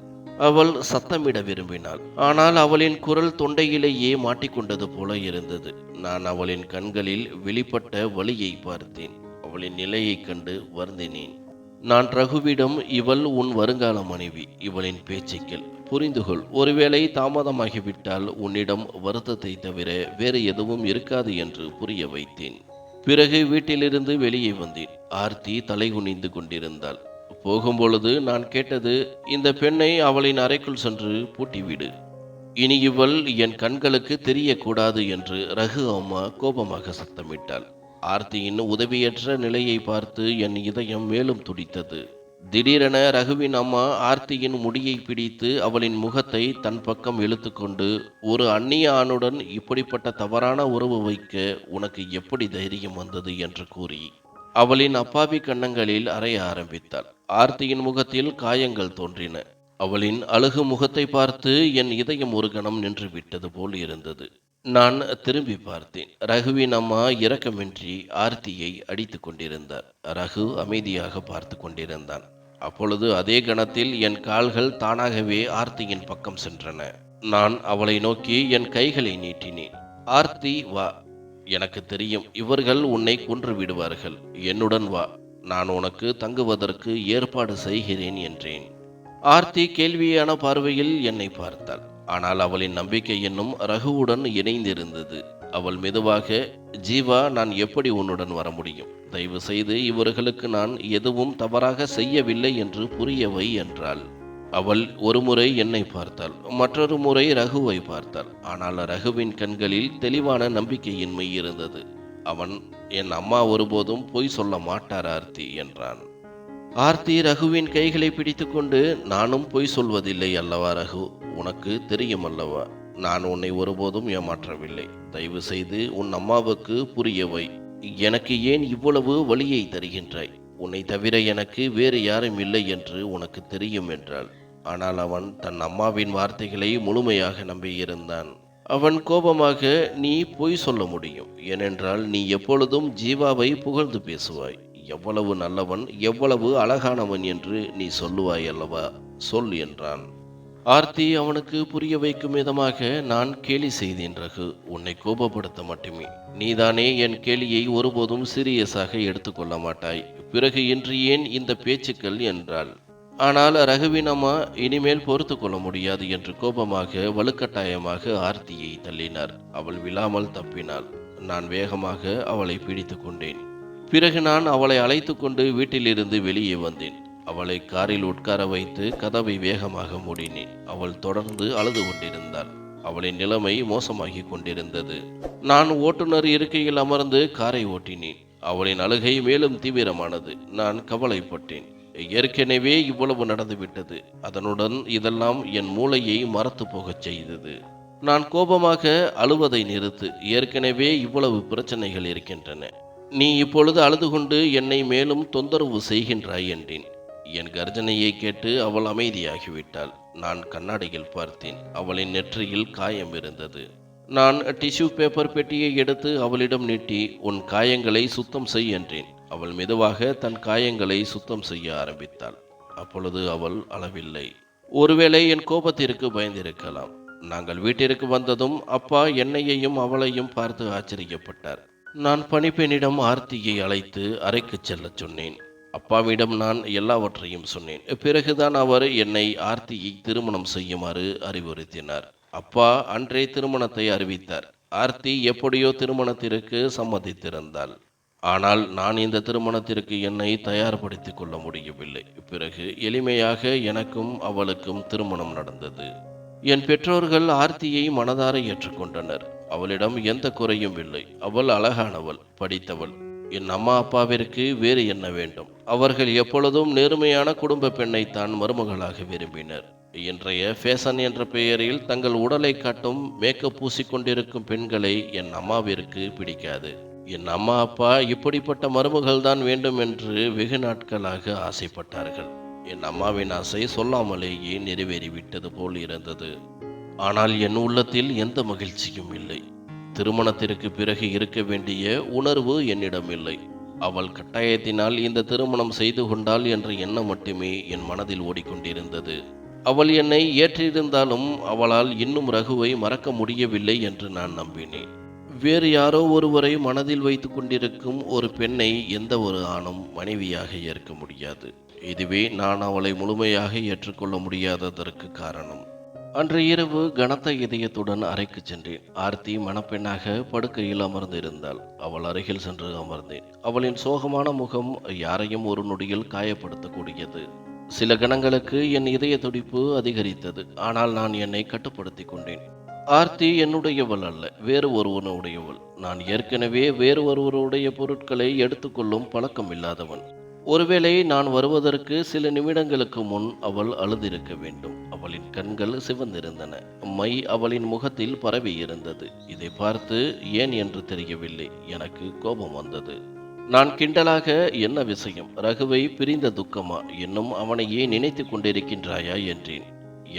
அவள் சத்தமிட விரும்பினாள். ஆனால் அவளின் குரல் தொண்டையிலேயே மாட்டிக்கொண்டது போல இருந்தது. நான் அவளின் கண்களில் வெளிப்பட்ட வலியை பார்த்தேன். அவளின் நிலையைக் கண்டு வருந்தினேன். நான் ரகுவிடம், இவள் உன் வருங்கால மனைவி, இவளின் பேச்சைகள் புரிந்துகொள். ஒருவேளை தாமதமாகிவிட்டால் உன்னிடம் வருத்தத்தை தவிர வேறு எதுவும் இருக்காது என்று புரிய வைத்தேன். பிறகு வீட்டிலிருந்து வெளியே வந்தேன். ஆர்த்தி தலைகுனிந்து கொண்டிருந்தாள். போகும்பொழுது நான் கேட்டது, இந்த பெண்ணை அவளின் அறைக்குள் சென்று பூட்டிவிடு. இனி இவள் என் கண்களுக்கு தெரியக்கூடாது என்று ரகு அம்மா கோபமாக சத்தமிட்டாள். ஆர்த்தியின் உதவியற்ற நிலையை பார்த்து என் இதயம் மேலும் துடித்தது. திடீரென ரகுவின் அம்மா ஆர்த்தியின் முடியை பிடித்து அவளின் முகத்தை தன் பக்கம் இழுத்துக்கொண்டு, ஒரு அந்நிய ஆணுடன் இப்படிப்பட்ட தவறான உறவு வைக்க உனக்கு எப்படி தைரியம் வந்தது என்று கூறி அவளின் அப்பாவி கன்னங்களில் அறைய ஆரம்பித்தாள். ஆர்த்தியின் முகத்தில் காயங்கள் தோன்றின. அவளின் அழுகு முகத்தை பார்த்து என் இதயம் ஒரு கணம் நின்று விட்டது போல் இருந்தது. நான் திரும்பி பார்த்தேன். ரகுவின் அம்மா இரக்கமின்றி ஆர்த்தியை அடித்து கொண்டிருந்தார். ரகு அமைதியாக பார்த்து கொண்டிருந்தான். அப்பொழுது அதே கணத்தில் என் கால்கள் தானாகவே ஆர்த்தியின் பக்கம் சென்றன. நான் அவளை நோக்கி என் கைகளை நீட்டினேன். ஆர்த்தி, வா, எனக்கு தெரியும் இவர்கள் உன்னை கொன்று விடுவார்கள். என்னுடன் வா, நான் உனக்கு தங்குவதற்கு ஏற்பாடு செய்கிறேன் என்றேன். ஆர்த்தி கேள்வியான பார்வையில் என்னை பார்த்தாள். ஆனால் அவளின் நம்பிக்கை என்னும் ரகுவுடன் இணைந்திருந்தது. அவள் மெதுவாக, ஜீவா, நான் எப்படி உன்னுடன் வர முடியும்? தயவு செய்து இவர்களுக்கு நான் எதுவும் தவறாக செய்யவில்லை என்று புரியவை என்றாள். அவள் ஒருமுறை என்னை பார்த்தாள், மற்றொரு முறை ரகுவை பார்த்தாள். ஆனால் ரகுவின் கண்களில் தெளிவான நம்பிக்கையின்மை இருந்தது. அவன், என் அம்மா ஒருபோதும் பொய் சொல்ல மாட்டார் ஆர்த்தி என்றான். ஆர்த்தி ரகுவின் கைகளை பிடித்துக்கொண்டு, நானும் பொய் சொல்வதில்லை அல்லவா ரகு, உனக்கு தெரியும் அல்லவா, நான் உன்னை ஒருபோதும் ஏமாற்றவில்லை. தயவு செய்து உன் அம்மாவுக்கு புரிய வை. எனக்கு ஏன் இவ்வளவு வலியை தருகின்றாய்? உன்னை தவிர எனக்கு வேறு யாரும் இல்லை என்று உனக்கு தெரியும் என்றாள். ஆனால் அவன் தன் அம்மாவின் வார்த்தைகளை முழுமையாக நம்பியிருந்தான். அவன் கோபமாக, நீ பொய் சொல்ல முடியும், ஏனென்றால் நீ எப்பொழுதும் ஜீவாவை புகழ்ந்து பேசுவாய். எவ்வளவு நல்லவன், எவ்வளவு அழகானவன் என்று நீ சொல்லுவாய் அல்லவா, சொல் என்றான். ஆர்த்தி அவனுக்கு புரிய வைக்கும் விதமாக, நான் கேலி செய்தேன் ரகு, உன்னை கோபப்படுத்த மட்டுமே. நீதானே என் கேலியை ஒருபோதும் சீரியஸாக எடுத்துக்கொள்ள மாட்டாய். பிறகு இன்று ஏன் இந்த பேச்சுக்கள் என்றாள். ஆனால் ரகுவின் அம்மா இனிமேல் பொறுத்து கொள்ள முடியாது என்று கோபமாக வலுக்கட்டாயமாக ஆர்த்தியை தள்ளினார். அவள் விழாமல் தப்பினாள். நான் வேகமாக அவளை பிடித்து கொண்டேன். பிறகு நான் அவளை அழைத்து கொண்டு வீட்டிலிருந்து வெளியே வந்தேன். அவளை காரில் உட்கார வைத்து கதவை வேகமாக மூடினேன். அவள் தொடர்ந்து அழுது கொண்டிருந்தாள். அவளின் நிலைமை மோசமாகி கொண்டிருந்தது. நான் ஓட்டுநர் இருக்கையில் அமர்ந்து காரை ஓட்டினேன். அவளின் அழுகை மேலும் தீவிரமானது. நான் கவலைப்பட்டேன். ஏற்கனவே இவ்வளவு நடந்துவிட்டது. அதனுடன் இதெல்லாம் என் மூளையை மறத்து போகச் செய்தது. நான் கோபமாக, அழுவதை நிறுத்து, ஏற்கனவே இவ்வளவு பிரச்சனைகள் இருக்கின்றன. நீ இப்பொழுது அழுது கொண்டு என்னை மேலும் தொந்தரவு செய்கின்றாய் என்றேன். என் கர்ஜனையை கேட்டு அவள் அமைதியாகிவிட்டாள். நான் கண்ணாடியில் பார்த்தேன். அவளின் நெற்றியில் காயம் இருந்தது. நான் டிஷ்யூ பேப்பர் பெட்டியை எடுத்து அவளிடம் நீட்டி, உன் காயங்களை சுத்தம் செய் என்றேன். அவள் மெதுவாக தன் காயங்களை சுத்தம் செய்ய ஆரம்பித்தாள். அப்பொழுது அவள் அளவில்லை. ஒருவேளை என் கோபத்திற்கு பயந்திருக்கலாம். நாங்கள் வீட்டிற்கு வந்ததும் அப்பா என்னையையும் அவளையும் பார்த்து ஆச்சரியப்பட்டார். நான் பணிப்பெண்ணிடம் ஆர்த்தியை அழைத்து அறைக்கு செல்லச் சொன்னேன். அப்பாவிடம் நான் எல்லாவற்றையும் சொன்னேன். பிறகுதான் அவர் என்னை ஆர்த்தியை திருமணம் செய்யுமாறு அறிவுறுத்தினார். அப்பா அன்றே திருமணத்தை அறிவித்தார். ஆர்த்தி எப்படியோ திருமணத்திற்கு சம்மதித்திருந்தாள். ஆனால் நான் இந்த திருமணத்திற்கு என்னை தயார்படுத்திக் கொள்ள முடியவில்லை. பிறகு எளிமையாக எனக்கும் அவளுக்கும் திருமணம் நடந்தது. என் பெற்றோர்கள் ஆர்த்தியை மனதார ஏற்றுக்கொண்டனர். அவளிடம் எந்த குறையும் இல்லை. அவள் அழகானவள், படித்தவள். என் அம்மா அப்பாவிற்கு வேறு என்ன வேண்டும்? அவர்கள் எப்பொழுதும் நேர்மையான குடும்ப பெண்ணைத்தான் மருமகளாக விரும்பினர். இன்றைய ஃபேஷன் என்ற பெயரில் தங்கள் உடலை காட்டும் மேக்கப் பூசிக்கொண்டிருக்கும் பெண்களை என் அம்மாவிற்கு பிடிக்காது. என் அம்மா அப்பா இப்படிப்பட்ட மருமகள் தான் வேண்டும் என்று வெகு நாட்களாக ஆசைப்பட்டார்கள். என் அம்மாவின் ஆசை சொல்லாமலேயே நிறைவேறிவிட்டது போல் இருந்தது. ஆனால் என் உள்ளத்தில் எந்த மகிழ்ச்சியும் இல்லை. திருமணத்திற்கு பிறகு இருக்க வேண்டிய உணர்வு என்னிடம் இல்லை. அவள் கட்டாயத்தினால் இந்த திருமணம் செய்து கொண்டாள் என்ற எண்ணம் மட்டுமே என் மனதில் ஓடிக்கொண்டிருந்தது. அவள் என்னை ஏற்றிருந்தாலும் அவளால் இன்னும் ரகுவை மறக்க முடியவில்லை என்று நான் நம்பினேன். வேறு யாரோ ஒருவரை மனதில் வைத்து கொண்டிருக்கும் ஒரு பெண்ணை எந்த ஒரு ஆணும் மனைவியாக ஏற்க முடியாது. இதுவே நான் அவளை முழுமையாக ஏற்றுக்கொள்ள முடியாததற்கு காரணம். அன்று இரவு கனத்த இதயத்துடன் அறைக்கு சென்றேன். ஆர்த்தி மணப்பெண்ணாக படுக்கையில் அமர்ந்திருந்தாள். அவள் அருகில் சென்று அமர்ந்தேன். அவளின் சோகமான முகம் யாரையும் ஒரு நொடியில் காயப்படுத்தக்கூடியது. சில கணங்களுக்கு என் இதய துடிப்பு அதிகரித்தது. ஆனால் நான் என்னை கட்டுப்படுத்தி கொண்டேன். ஆர்த்தி என்னுடையவள் அல்ல, வேறு ஒருவனுடையவள். நான் ஏற்கனவே வேறு ஒருவருடைய பொருட்களை எடுத்துக்கொள்ளும் பழக்கம் இல்லாதவன். ஒருவேளை நான் வருவதற்கு சில நிமிடங்களுக்கு முன் அவள் அழுதிருக்க வேண்டும். அவளின் கண்கள் சிவந்திருந்தன. மை அவளின் முகத்தில் பரவி இருந்தது. இதை பார்த்து ஏன் என்று தெரியவில்லை, எனக்கு கோபம் வந்தது. நான் கிண்டலாக, என்ன விஷயம், ரகுவை பிரிந்த துக்கமா, இன்னும் அவனையே நினைத்து கொண்டிருக்கின்றாயா என்றேன்.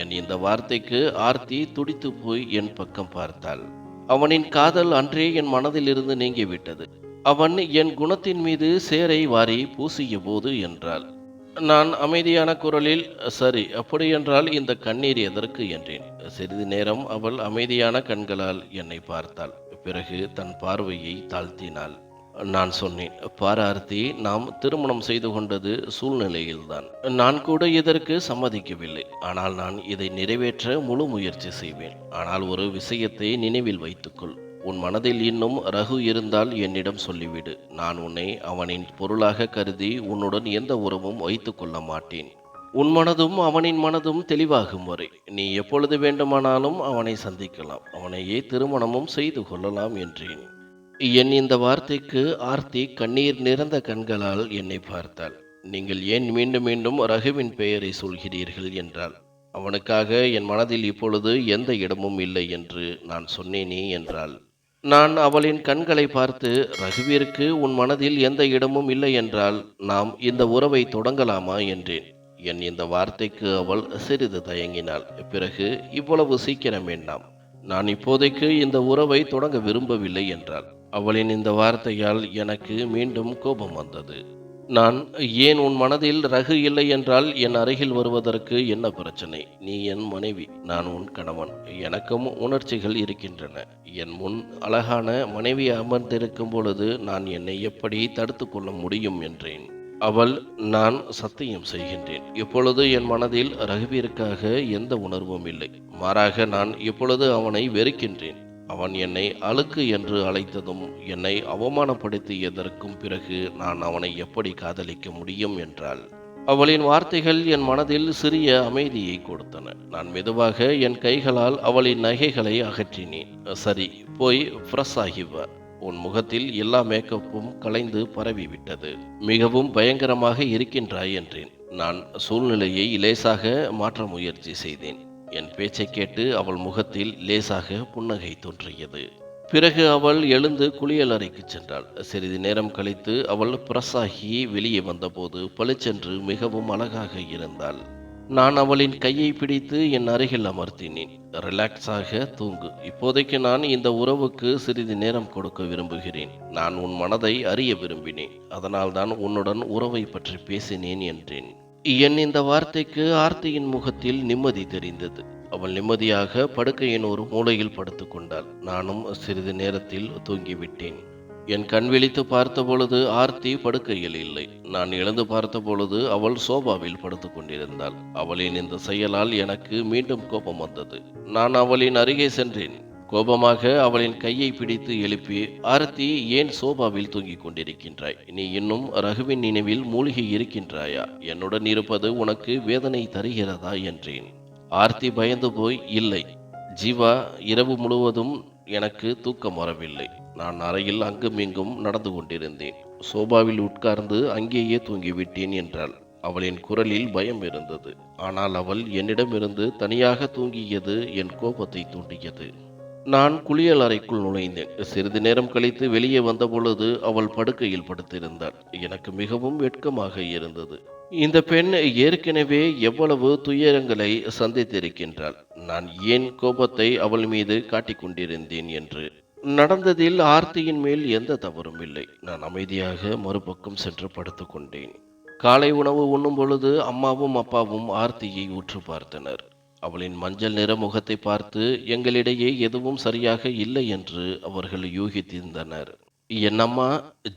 என் இந்த வார்த்தைக்கு ஆர்த்தி துடித்து போய் என் பக்கம் பார்த்தாள். அவனின் காதல் அன்றே என் மனதிலிருந்து நீங்கிவிட்டது. அவன் என் குணத்தின் மீது சேரை வாரி பூசிய போது என்றாள். நான் அமைதியான குரலில், சரி, அப்படியென்றால் இந்த கண்ணீர் எதற்கு என்றேன். சிறிது நேரம் அவள் அமைதியான கண்களால் என்னை பார்த்தாள். பிறகு தன் பார்வையை தாழ்த்தினாள். நான் சொன்னேன், பார் ஆர்த்தி, நாம் திருமணம் செய்து கொண்டது சூழ்நிலையில்தான். நான் கூட இதற்கு சம்மதிக்கவில்லை. ஆனால் நான் இதை நிறைவேற்ற முழு முயற்சி செய்வேன். ஆனால் ஒரு விஷயத்தை நினைவில் வைத்துக்கொள். உன் மனதில் இன்னும் ரகு இருந்தால் என்னிடம் சொல்லிவிடு. நான் உன்னை அவனின் பொருளாக கருதி உன்னுடன் எந்த உறவும் வைத்து கொள்ள மாட்டேன். உன் மனதும் அவனின் மனதும் தெளிவாகும் வரை நீ எப்பொழுது வேண்டுமானாலும் அவனை சந்திக்கலாம், அவனையே திருமணமும் செய்து கொள்ளலாம் என்றேன். என் இந்த வார்த்தைக்கு ஆர்த்தி கண்ணீர் நிறைந்த கண்களால் என்னை பார்த்தாள். நீங்கள் ஏன் மீண்டும் மீண்டும் ரகுவின் பெயரை சொல்கிறீர்கள் என்றாள். அவனுக்காக என் மனதில் இப்பொழுது எந்த இடமும் இல்லை என்று நான் சொன்னேனே என்றாள். நான் அவளின் கண்களை பார்த்து, ரகுவிற்கு உன் மனதில் எந்த இடமும் இல்லை என்றால் நாம் இந்த உறவை தொடங்கலாமா என்றேன். என் இந்த வார்த்தைக்கு அவள் சிறிது தயங்கினாள். பிறகு, இவ்வளவு சீக்கிரம் வேண்டாம், நான் இப்போதைக்கு இந்த உறவை தொடங்க விரும்பவில்லை என்றாள். அவளின் இந்த வார்த்தையால் எனக்கு மீண்டும் கோபம் வந்தது. நான், ஏன் உன் மனதில் ரகு இல்லை என்றால் என் அருகில் வருவதற்கு என்ன பிரச்சனை? நீ என் மனைவி, நான் உன் கணவன். எனக்கும் உணர்ச்சிகள் இருக்கின்றன. என் முன் அழகான மனைவி அமர்ந்திருக்கும் பொழுது நான் என்னை எப்படி தடுத்து கொள்ள முடியும் என்றேன். அவள், நான் சத்தியம் செய்கின்றேன், இப்பொழுது என் மனதில் ரகுவிற்காக எந்த உணர்வும் இல்லை. மாறாக நான் இப்பொழுது அவனை வெறுக்கின்றேன். அவன் என்னை அழுக்கு என்று அழைத்ததும், என்னை அவமானப்படுத்தியதற்கும் பிறகு நான் அவனை எப்படி காதலிக்க முடியும் என்றாள். அவளின் வார்த்தைகள் என் மனதில் சிறிய அமைதியை கொடுத்தன. நான் மெதுவாக என் கைகளால் அவளின் நகைகளை அகற்றினேன். சரி, போய் ஃப்ரெஷ் ஆகி வா. உன் முகத்தில் எல்லா மேக்கப்பும் கலைந்து பரவிவிட்டது. மிகவும் பயங்கரமாக இருக்கின்றாய் என்றேன். நான் சூழ்நிலையை லேசாக மாற்ற முயற்சி செய்தேன். என் பேச்சை கேட்டு அவள் முகத்தில் லேசாக புன்னகை தோன்றியது. பிறகு அவள் எழுந்து குளியலறைக்கு சென்றாள். சிறிது நேரம் கழித்து அவள் பிரசாகி வெளியே வந்தபோது பளிச்சென்று மிகவும் அழகாக இருந்தாள். நான் அவளின் கையை பிடித்து என் அருகில் அமர்த்தினேன். ரிலாக்ஸாக தூங்கு. இப்போதைக்கு நான் இந்த உறவுக்கு சிறிது நேரம் கொடுக்க விரும்புகிறேன். நான் உன் மனதை அறிய விரும்பினேன். அதனால்தான் உன்னுடன் உறவை பற்றி பேசினேன் என்றேன். என் இந்த வார்த்தைக்கு ஆர்த்தியின் முகத்தில் நிம்மதி தெரிந்தது. அவள் நிம்மதியாக படுக்கையின் ஒரு மூலையில் படுத்துக் கொண்டாள். நானும் சிறிது நேரத்தில் தூங்கிவிட்டேன். என் கண் விழித்து பார்த்தபொழுது ஆர்த்தி படுக்கையில் இல்லை. நான் எழுந்து பார்த்தபொழுது அவள் சோபாவில் படுத்துக் கொண்டிருந்தாள். அவளின் இந்த செயலால் எனக்கு மீண்டும் கோபம் வந்தது. நான் அவளின் அருகே சென்றேன். கோபமாக அவளின் கையை பிடித்து எழுப்பி, ஆர்த்தி, ஏன் சோபாவில் தூங்கிக் கொண்டிருக்கின்றாய்? நீ இன்னும் ரகுவின் நினைவில் மூழ்கி இருக்கின்றாயா? என்னுடன் இருப்பது உனக்கு வேதனை தருகிறதா என்றேன். ஆர்த்தி பயந்து போய், இல்லை ஜீவா, இரவு முழுவதும் எனக்கு தூக்கம் வரவில்லை. நான் அறையில் அங்கும் இங்கும் நடந்து கொண்டிருந்தேன். சோபாவில் உட்கார்ந்து அங்கேயே தூங்கிவிட்டேன் என்றாள். அவளின் குரலில் பயம் இருந்தது. ஆனால் அவள் என்னிடமிருந்து தனியாக தூங்கியது என் கோபத்தை தூண்டியது. நான் குளியல் அறைக்குள் நுழைந்தேன். சிறிது நேரம் கழித்து வெளியே வந்தபொழுது அவள் படுக்கையில் படுத்திருந்தாள். எனக்கு மிகவும் வெட்கமாக இருந்தது. இந்த பெண் ஏற்கனவே எவ்வளவு துயரங்களை சந்தித்திருக்கின்றாள். நான் ஏன் கோபத்தை அவள் மீது காட்டிக் கொண்டிருந்தேன் என்று. நடந்ததில் ஆர்த்தியின் மேல் எந்த தவறும் இல்லை. நான் அமைதியாக மறுபக்கம் சென்று படுத்துக் கொண்டேன். காலை உணவு உண்ணும் பொழுது அம்மாவும் அப்பாவும் ஆர்த்தியை உற்று பார்த்தனர். அவளின் மஞ்சள் நிற முகத்தை பார்த்து எங்களிடையே எதுவும் சரியாக இல்லை என்று அவர்கள் யூகித்திருந்தனர். என் அம்மா,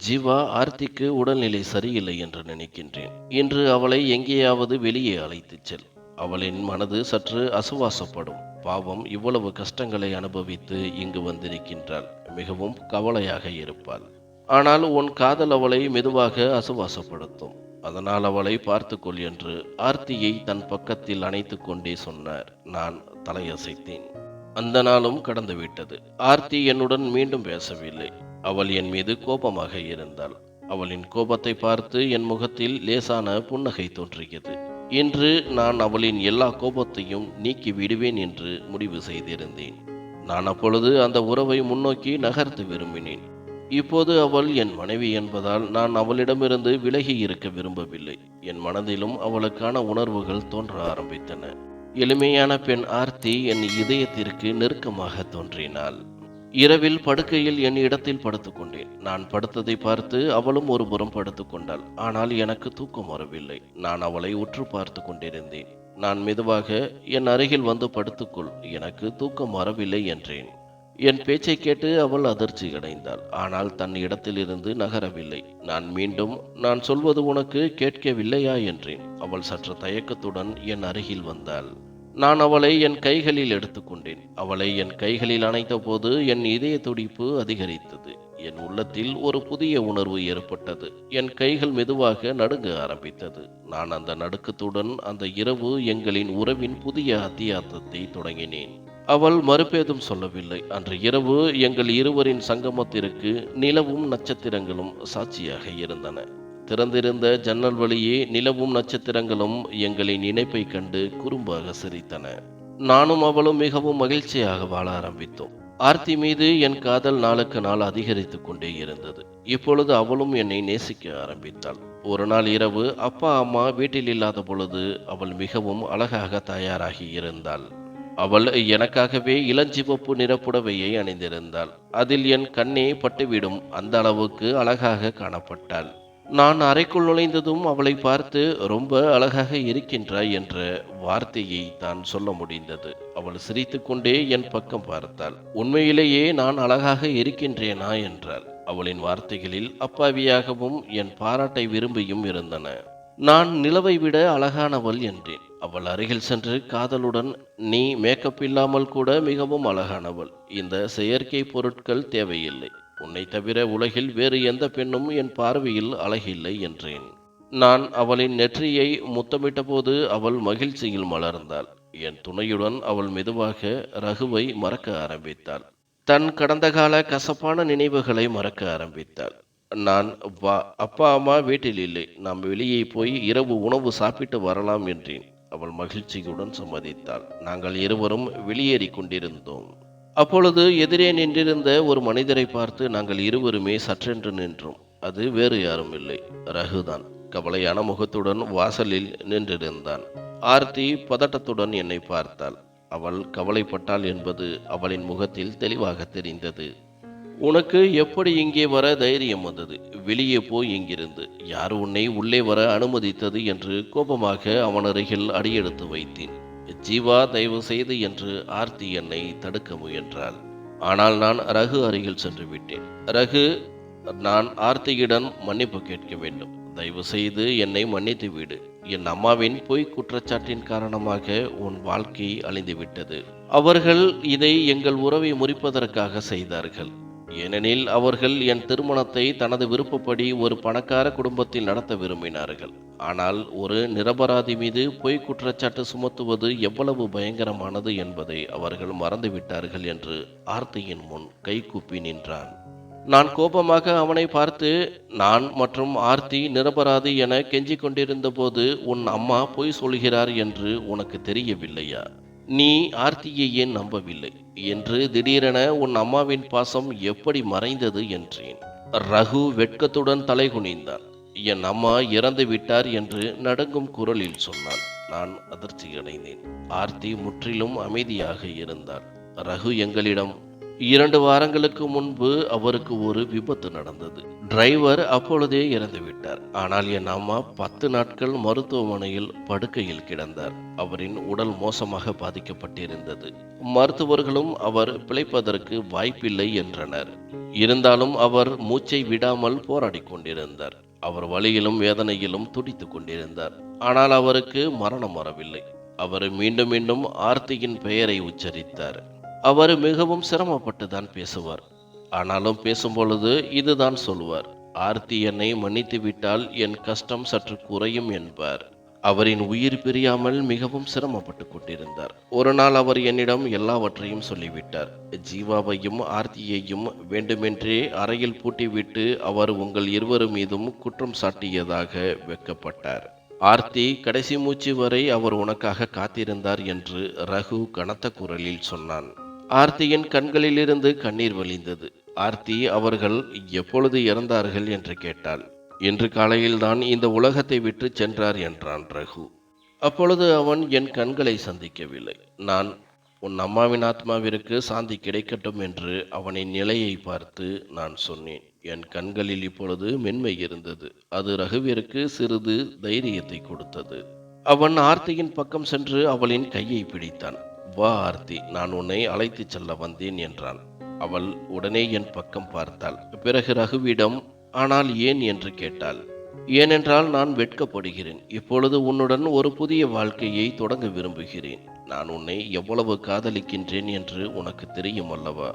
ஜீவா, ஆர்த்திக்கு உடல்நிலை சரியில்லை என்று நினைக்கின்றேன். இன்று அவளை எங்கேயாவது வெளியே அழைத்துச் செல். அவளின் மனது சற்று அசுவாசப்படும். பாவம், இவ்வளவு கஷ்டங்களை அனுபவித்து இங்கு வந்திருக்கின்றாள். மிகவும் கவலையாக இருப்பாள். ஆனால் உன் காதல் அவளை மெதுவாக அசுவாசப்படுத்தும். அதனால் அவளை பார்த்துக்கொள் என்று ஆர்த்தியை தன் பக்கத்தில் அணைத்து கொண்டே சொன்னார். நான் தலையசைத்தேன். அந்த நாளும் கடந்துவிட்டது. ஆர்த்தி என்னுடன் மீண்டும் பேசவில்லை. அவள் என் மீது கோபமாக இருந்தாள். அவளின் கோபத்தை பார்த்து என் முகத்தில் லேசான புன்னகை தோன்றியது. இன்று நான் அவளின் எல்லா கோபத்தையும் நீக்கி விடுவேன் என்று முடிவு செய்திருந்தேன். நான் அப்பொழுது அந்த உறவை முன்னோக்கி நகர்த்த விரும்பினேன். இப்போது அவள் என் மனைவி என்பதால் நான் அவளிடமிருந்து விலகி இருக்க விரும்பவில்லை. என் மனதிலும் அவளுக்கான உணர்வுகள் தோன்ற ஆரம்பித்தன. எளிமையான பெண் ஆர்த்தி என் இதயத்திற்கு நெருக்கமாக தோன்றினாள். இரவில் படுக்கையில் என் இடத்தில் படுத்துக்கொண்டேன். நான் படுத்ததை பார்த்து அவளும் ஒரு புறம் படுத்து கொண்டாள். ஆனால் எனக்கு தூக்கம் வரவில்லை. நான் அவளை உற்று பார்த்து கொண்டிருந்தேன். நான் மெதுவாக, என் அருகில் வந்து படுத்துக்கொள், எனக்கு தூக்கம் வரவில்லை என்றேன். என் பேச்சை கேட்டு அவள் அதிர்ச்சி அடைந்தாள். ஆனால் தன் இடத்திலிருந்து நகரவில்லை. நான் மீண்டும், நான் சொல்வது உனக்கு கேட்கவில்லையா என்றேன். அவள் சற்று தயக்கத்துடன் என் அருகில் வந்தாள். நான் அவளை என் கைகளில் எடுத்துக்கொண்டேன். அவளை என் கைகளில் அணைத்த போது என் இதய துடிப்பு அதிகரித்தது. என் உள்ளத்தில் ஒரு புதிய உணர்வு ஏற்பட்டது. என் கைகள் மெதுவாக நடுங்க ஆரம்பித்தது. நான் அந்த நடுக்கத்துடன் அந்த இரவு எங்களின் உறவின் புதிய அத்தியாயத்தை தொடங்கினேன். அவள் மறுபேதும் சொல்லவில்லை. அன்று இரவு எங்கள் இருவரின் சங்கமத்திற்கு நிலவும் நட்சத்திரங்களும் சாட்சியாக இருந்தன. திறந்திருந்த ஜன்னல் வழியே நிலவும் நட்சத்திரங்களும் எங்களின் இணைப்பைக் கண்டு குறும்பாக சிரித்தன. நானும் அவளும் மிகவும் மகிழ்ச்சியாக வாழ ஆரம்பித்தோம். ஆர்த்தி மீது என் காதல் நாளுக்கு நாள் அதிகரித்துக் கொண்டே இருந்தது. இப்பொழுது அவளும் என்னை நேசிக்க ஆரம்பித்தாள். ஒரு நாள் இரவு அப்பா அம்மா வீட்டில் இல்லாத பொழுது அவள் மிகவும் அழகாக தயாராகி இருந்தாள். அவள் எனக்காகவே இளஞ்சிவப்பு நிற புடவையை அணிந்திருந்தாள். அதில் என் கண்ணே பட்டுவிடும் அந்த அளவுக்கு அழகாக காணப்பட்டாள். நான் அறைக்குள் நுழைந்ததும் அவளை பார்த்து ரொம்ப அழகாக இருக்கின்றாய் என்ற வார்த்தையை தான் சொல்ல முடிந்தது. அவள் சிரித்துக்கொண்டே என் பக்கம் பார்த்தாள். உண்மையிலேயே நான் அழகாக இருக்கின்றேனா என்றாள். அவளின் வார்த்தைகளில் அப்பாவியாகவும் என் பாராட்டை விரும்பியும் இருந்தன. நான் நிலவை விட அழகானவள் என்றேன். அவள் அருகில் சென்று காதலுடன், நீ மேக்கப் இல்லாமல் கூட மிகவும் அழகானவள். இந்த செயற்கை பொருட்கள் தேவையில்லை. உன்னை தவிர உலகில் வேறு எந்த பெண்ணும் என் பார்வையில் அழகில்லை என்றேன். நான் அவளின் நெற்றியை முத்தமிட்ட போது அவள் மகிழ்ச்சியில் மலர்ந்தாள். என் துணையுடன் அவள் மெதுவாக ரகுவை மறக்க ஆரம்பித்தாள். தன் கடந்த கால கசப்பான நினைவுகளை மறக்க ஆரம்பித்தாள். நான், வா, அப்பா அம்மா வீட்டில் இல்லை, நாம் வெளியே போய் இரவு உணவு சாப்பிட்டு வரலாம் என்றேன். அவள் மகிழ்ச்சியுடன் சம்மதித்தாள். நாங்கள் இருவரும் வெளியேறி கொண்டிருந்தோம். அப்பொழுது எதிரே நின்றிருந்த ஒரு மனிதரை பார்த்து நாங்கள் இருவருமே சற்றென்று நின்றோம். அது வேறு யாரும் இல்லை, ரகுதான். கவலையான முகத்துடன் வாசலில் நின்றிருந்தான். ஆர்த்தி பதட்டத்துடன் என்னை பார்த்தாள். அவள் கவலைப்பட்டாள் என்பது அவளின் முகத்தில் தெளிவாக தெரிந்தது. உனக்கு எப்படி இங்கே வர தைரியம் வந்தது? வெளியே போய் இங்கிருந்து. யார் உன்னை உள்ளே வர அனுமதித்தது என்று கோபமாக அவன் அருகில் அடியெடுத்து வைத்தேன். ஜீவா, தயவு செய்து என்று ஆர்த்தி என்னை தடுக்க முயன்றாள். ஆனால் நான் ரகு அருகில் சென்று விட்டேன். ரகு, நான் ஆர்த்தியிடம் மன்னிப்பு கேட்க வேண்டும். தயவு செய்து என்னை மன்னித்து விடு. என் அம்மாவின் பொய் குற்றச்சாட்டின் காரணமாக உன் வாழ்க்கை அழிந்துவிட்டது. அவர்கள் இதை எங்கள் உறவை முறிப்பதற்காக செய்தார்கள். ஏனெனில் அவர்கள் என் திருமணத்தை தனது விருப்பப்படி ஒரு பணக்கார குடும்பத்தில் நடத்த விரும்பினார்கள். ஆனால் ஒரு நிரபராதி மீது பொய் குற்றச்சாட்டு சுமத்துவது எவ்வளவு பயங்கரமானது என்பதை அவர்கள் மறந்துவிட்டார்கள் என்று ஆர்த்தியின் முன் கைகூப்பி நின்றான். நான் கோபமாக அவனை பார்த்து, நான் மற்றும் ஆர்த்தி நிரபராதி என கெஞ்சிக் கொண்டிருந்த போது உன் அம்மா பொய் சொல்கிறார் என்று உனக்கு தெரியவில்லையா? நீ ஆர்த்தியை ஏன் நம்பவில்லை என்று திடீரென உன் அம்மாவின் பாசம் எப்படி மறைந்தது என்றேன். ரகு வெட்கத்துடன் தலை குனிந்தான். என் அம்மா இறந்து விட்டார் என்று நடுங்கும் குரலில் சொன்னான். நான் அதிர்ச்சியடைந்தேன். ஆர்த்தி முற்றிலும் அமைதியாக இருந்தாள். ரகு எங்களிடம், 2 வாரங்களுக்கு முன்பு அவருக்கு ஒரு விபத்து நடந்தது. டிரைவர் அப்பொழுதே இறந்து விட்டார். ஆனால் என் அம்மா 10 நாட்கள் மருத்துவமனையில் படுக்கையில் கிடந்தார். அவரின் உடல் மோசமாக பாதிக்கப்பட்டிருந்தது. மருத்துவர்களும் அவர் பிழைப்பதற்கு வாய்ப்பில்லை என்றனர். இருந்தாலும் அவர் மூச்சை விடாமல் போராடி கொண்டிருந்தார். அவர் வலியிலும் வேதனையிலும் துடித்துக் கொண்டிருந்தார். ஆனால் அவருக்கு மரணம் வரவில்லை. அவர் மீண்டும் மீண்டும் ஆர்த்தியின் பெயரை உச்சரித்தார். அவர் மிகவும் சிரமப்பட்டு தான் பேசுவார். ஆனாலும் பேசும்பொழுது இதுதான் சொல்வார், ஆர்த்தி என்னை மன்னித்து விட்டால் என் கஷ்டம் சற்று குறையும் என்பார். அவரின் உயிர் பிரியாமல் மிகவும் சிரமப்பட்டு கொண்டிருந்தார். ஒரு நாள் அவர் என்னிடம் எல்லாவற்றையும் சொல்லிவிட்டார். ஜீவாவையும் ஆர்த்தியையும் வேண்டுமென்றே அறையில் பூட்டிவிட்டு அவர் உங்கள் இருவர் மீதும் குற்றம் சாட்டியதாக வெட்கப்பட்டார். ஆர்த்தி கடைசி மூச்சு வரை அவர் உனக்காக காத்திருந்தார் என்று ரகு கனத்த குரலில் சொன்னான். ஆர்த்தியின் கண்களிலிருந்து கண்ணீர் வழிந்தது. ஆர்த்தி அவர்கள் எப்பொழுது இறந்தார்கள் என்று கேட்டாள். இன்று காலையில்தான் இந்த உலகத்தை விட்டு சென்றார் என்றான் ரகு. அப்பொழுது அவன் என் கண்களை சந்திக்கவில்லை. நான், உன் அம்மாவின் ஆத்மாவிற்கு சாந்தி கிடைக்கட்டும் என்று அவனின் நிலையை பார்த்து நான் சொன்னேன். என் கண்களில் இப்பொழுது மென்மை இருந்தது. அது ரகுவிற்கு சிறிது தைரியத்தை கொடுத்தது. அவன் ஆர்த்தியின் பக்கம் சென்று அவளின் கையை பிடித்தான். வா ஆர்த்தி, நான் உன்னை அழைத்துச் செல்ல வந்தேன் என்றான். அவள் உடனே என் பக்கம் பார்த்தாள். பிறகு ரகுவிடம், ஆனால் ஏன் என்று கேட்டாள். ஏனென்றால் நான் வெட்கப்படுகிறேன். இப்பொழுது உன்னுடன் ஒரு புதிய வாழ்க்கையை தொடங்க விரும்புகிறேன். நான் உன்னை எவ்வளவு காதலிக்கின்றேன் என்று உனக்கு தெரியும் அல்லவா?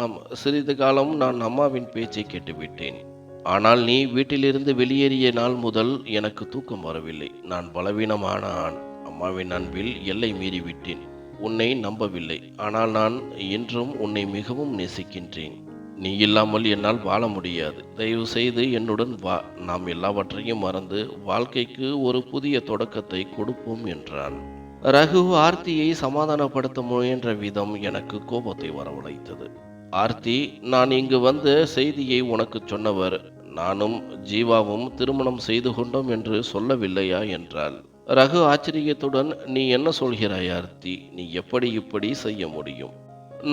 ஆம், சிறிது காலம் நான் அம்மாவின் பேச்சை கேட்டுவிட்டேன். ஆனால் நீ வீட்டிலிருந்து வெளியேறிய நாள் முதல் எனக்கு தூக்கம் வரவில்லை. நான் பலவீனமான ஆண். அம்மாவின் அன்பில் எல்லை மீறிவிட்டேன். உன்னை நம்பவில்லை. ஆனால் நான் இன்றும் உன்னை மிகவும் நேசிக்கின்றேன். நீ இல்லாமல் என்னால் வாழ முடியாது. தயவு செய்து என்னுடன் வா. நாம் எல்லாவற்றையும் மறந்து வாழ்க்கைக்கு ஒரு புதிய தொடக்கத்தை கொடுப்போம் என்றான். ரகு ஆர்த்தியை சமாதானப்படுத்த முயன்ற விதம் எனக்கு கோபத்தை வரவழைத்தது. ஆர்த்தி, நான் இங்கு வந்த செய்தியை உனக்கு சொன்னவர் நானும் ஜீவாவும் திருமணம் செய்து கொண்டோம் என்று சொல்லவில்லையா என்றாள். ரகு ஆச்சரியத்துடன், நீ என்ன சொல்கிறாய் ஆர்த்தி? நீ எப்படி இப்படி செய்ய முடியும்?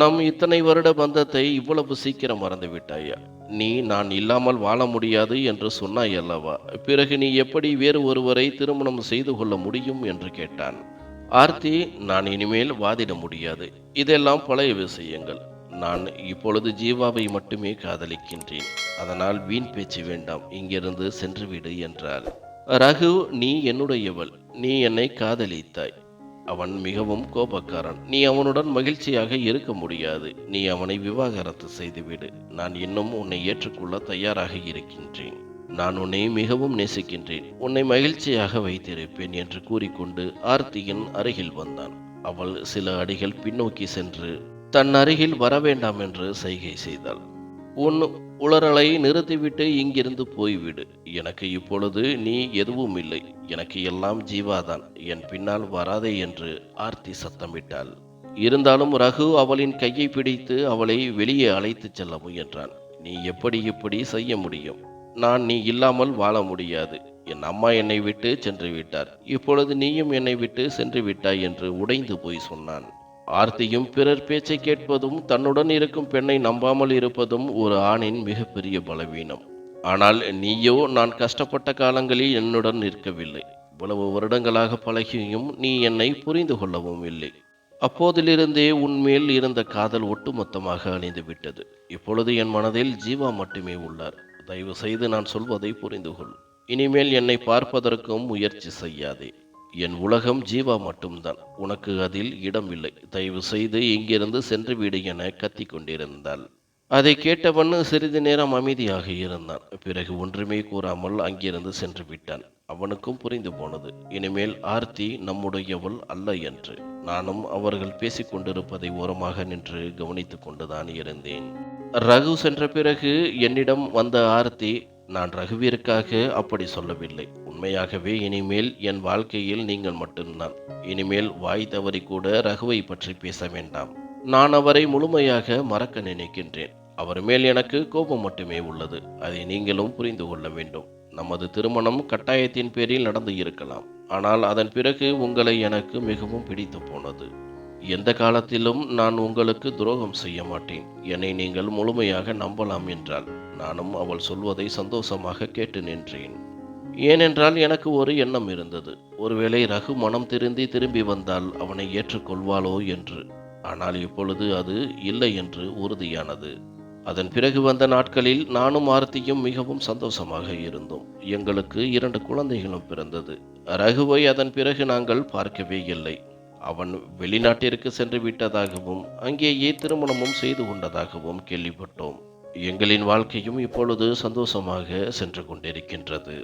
நம் இத்தனை வருட பந்தத்தை இவ்வளவு சீக்கிரம் மறந்து விட்டாயா? நீ நான் இல்லாமல் வாழ முடியாது என்று சொன்னாய் அல்லவா? பிறகு நீ எப்படி வேறு ஒருவரை திருமணம் செய்து கொள்ள முடியும் என்று கேட்டான். ஆர்த்தி, நான் இனிமேல் வாதிட முடியாது. இதெல்லாம் பழைய விஷயங்கள். நான் இப்பொழுது ஜீவாவை மட்டுமே காதலிக்கின்றேன். அதனால் வீண் பேச்சு வேண்டாம், இங்கிருந்து சென்றுவிடு என்றாள். ரகு, நீ என்னுடையவள். நீ என்னை காதலித்தாய். அவன் மிகவும் கோபக்காரன். நீ அவனுடன் மகிழ்ச்சியாக இருக்க முடியாது. நீ அவனை விவாகரத்து செய்துவிடு. நான் இன்னும் உன்னை ஏற்றுக்கொள்ள தயாராக இருக்கின்றேன். நான் உன்னை மிகவும் நேசிக்கின்றேன். உன்னை மகிழ்ச்சியாக வைத்திருப்பேன் என்று கூறிக்கொண்டு ஆர்த்தியின் அருகில் வந்தான். அவள் சில அடிகள் பின்னோக்கி சென்று தன் அருகில் வரவேண்டாம் என்று சைகை செய்தாள். உன் உளறலை நிறுத்திவிட்டு இங்கிருந்து போய்விடு. எனக்கு இப்பொழுது நீ எதுவும் இல்லை. எனக்கு எல்லாம் ஜீவாதான். என் பின்னால் வராதே என்று ஆர்த்தி சத்தமிட்டாள். இருந்தாலும் ரகு அவளின் கையை பிடித்து அவளை வெளியே அழைத்துச் செல்ல முயன்றான். நீ எப்படி இப்படி செய்ய முடியும்? நான் நீ இல்லாமல் வாழ முடியாது. என் அம்மா என்னை விட்டு சென்று விட்டார். இப்பொழுது நீயும் என்னை விட்டு சென்று விட்டாய் என்று உடைந்து போய் சொன்னான். ஆர்த்தியும் பிறர் பேச்சை கேட்பதும் தன்னுடன் இருக்கும் பெண்ணை நம்பாமல் இருப்பதும் ஒரு ஆணின் மிகப்பெரிய பலவீனம். ஆனால் நீயோ நான் கஷ்டப்பட்ட காலங்களில் என்னுடன் நிற்கவில்லை. இவ்வளவு வருடங்களாக பழகியும் நீ என்னை புரிந்து கொள்ளவும் இல்லை. அப்போதிலிருந்தே உன்மேல் இருந்த காதல் ஒட்டுமொத்தமாக அழிந்து விட்டது. இப்பொழுது என் மனதில் ஜீவா மட்டுமே உள்ளார். தயவு செய்து நான் சொல்வதை புரிந்து கொள். இனிமேல் என்னை பார்ப்பதற்கும் முயற்சி செய்யாதே. என் உலகம் ஜீவா மட்டும்தான். உனக்கு அதில் இடமில்லை. தயவு செய்து இங்கிருந்து சென்று விடு என கத்திக் கொண்டிருந்தாள். அதை கேட்டவன் சிறிது நேரம் அமைதியாக இருந்தான். பிறகு ஒன்றுமே கூறாமல் அங்கிருந்து சென்று விட்டான். அவனுக்கும் புரிந்து போனது, இனிமேல் ஆர்த்தி நம்முடையவள் அல்ல என்று. நானும் அவர்கள் பேசிக்கொண்டிருப்பதை ஓரமாக நின்று கவனித்துக் கொண்டுதான் இருந்தேன். ரகு சென்ற பிறகு என்னிடம் வந்த ஆர்த்தி, நான் ரகுவிற்காக அப்படி சொல்லவில்லை. உண்மையாகவே இனிமேல் என் வாழ்க்கையில் நீங்கள் மட்டும்தான். இனிமேல் வாய் தவறி கூட ரகுவை பற்றி பேச வேண்டாம். நான் அவரை முழுமையாக மறக்க நினைக்கின்றேன். அவர் மேல் எனக்கு கோபம் மட்டுமே உள்ளது. அதை நீங்களும் புரிந்து கொள்ள வேண்டும். நமது திருமணம் கட்டாயத்தின் பேரில் நடந்து இருக்கலாம். ஆனால் அதன் பிறகு உங்களை எனக்கு மிகவும் பிடித்து போனது. எந்த காலத்திலும் நான் உங்களுக்கு துரோகம் செய்ய மாட்டேன். என்னை நீங்கள் முழுமையாக நம்பலாம் என்றாள். நானும் அவள் சொல்வதை சந்தோஷமாக கேட்டு நின்றேன். ஏனென்றால் எனக்கு ஒரு எண்ணம் இருந்தது. ஒருவேளை ரகு மனம் திரும்பி வந்தால் அவனை ஏற்றுக்கொள்வாளோ என்று. ஆனால் இப்பொழுது அது இல்லை என்று உறுதியானது. அதன் பிறகு வந்த நாட்களில் நானும் ஆர்த்தியும் மிகவும் சந்தோஷமாக இருந்தோம். எங்களுக்கு 2 குழந்தைகளும் பிறந்தது. ரகுவை அதன் பிறகு நாங்கள் பார்க்கவே இல்லை. அவன் வெளிநாட்டிற்கு சென்று விட்டதாகவும் அங்கேயே திருமணமும் செய்து கொண்டதாகவும் கேள்விப்பட்டோம். எங்களின் வாழ்க்கையும் இப்பொழுது சந்தோஷமாக சென்று கொண்டிருக்கின்றது.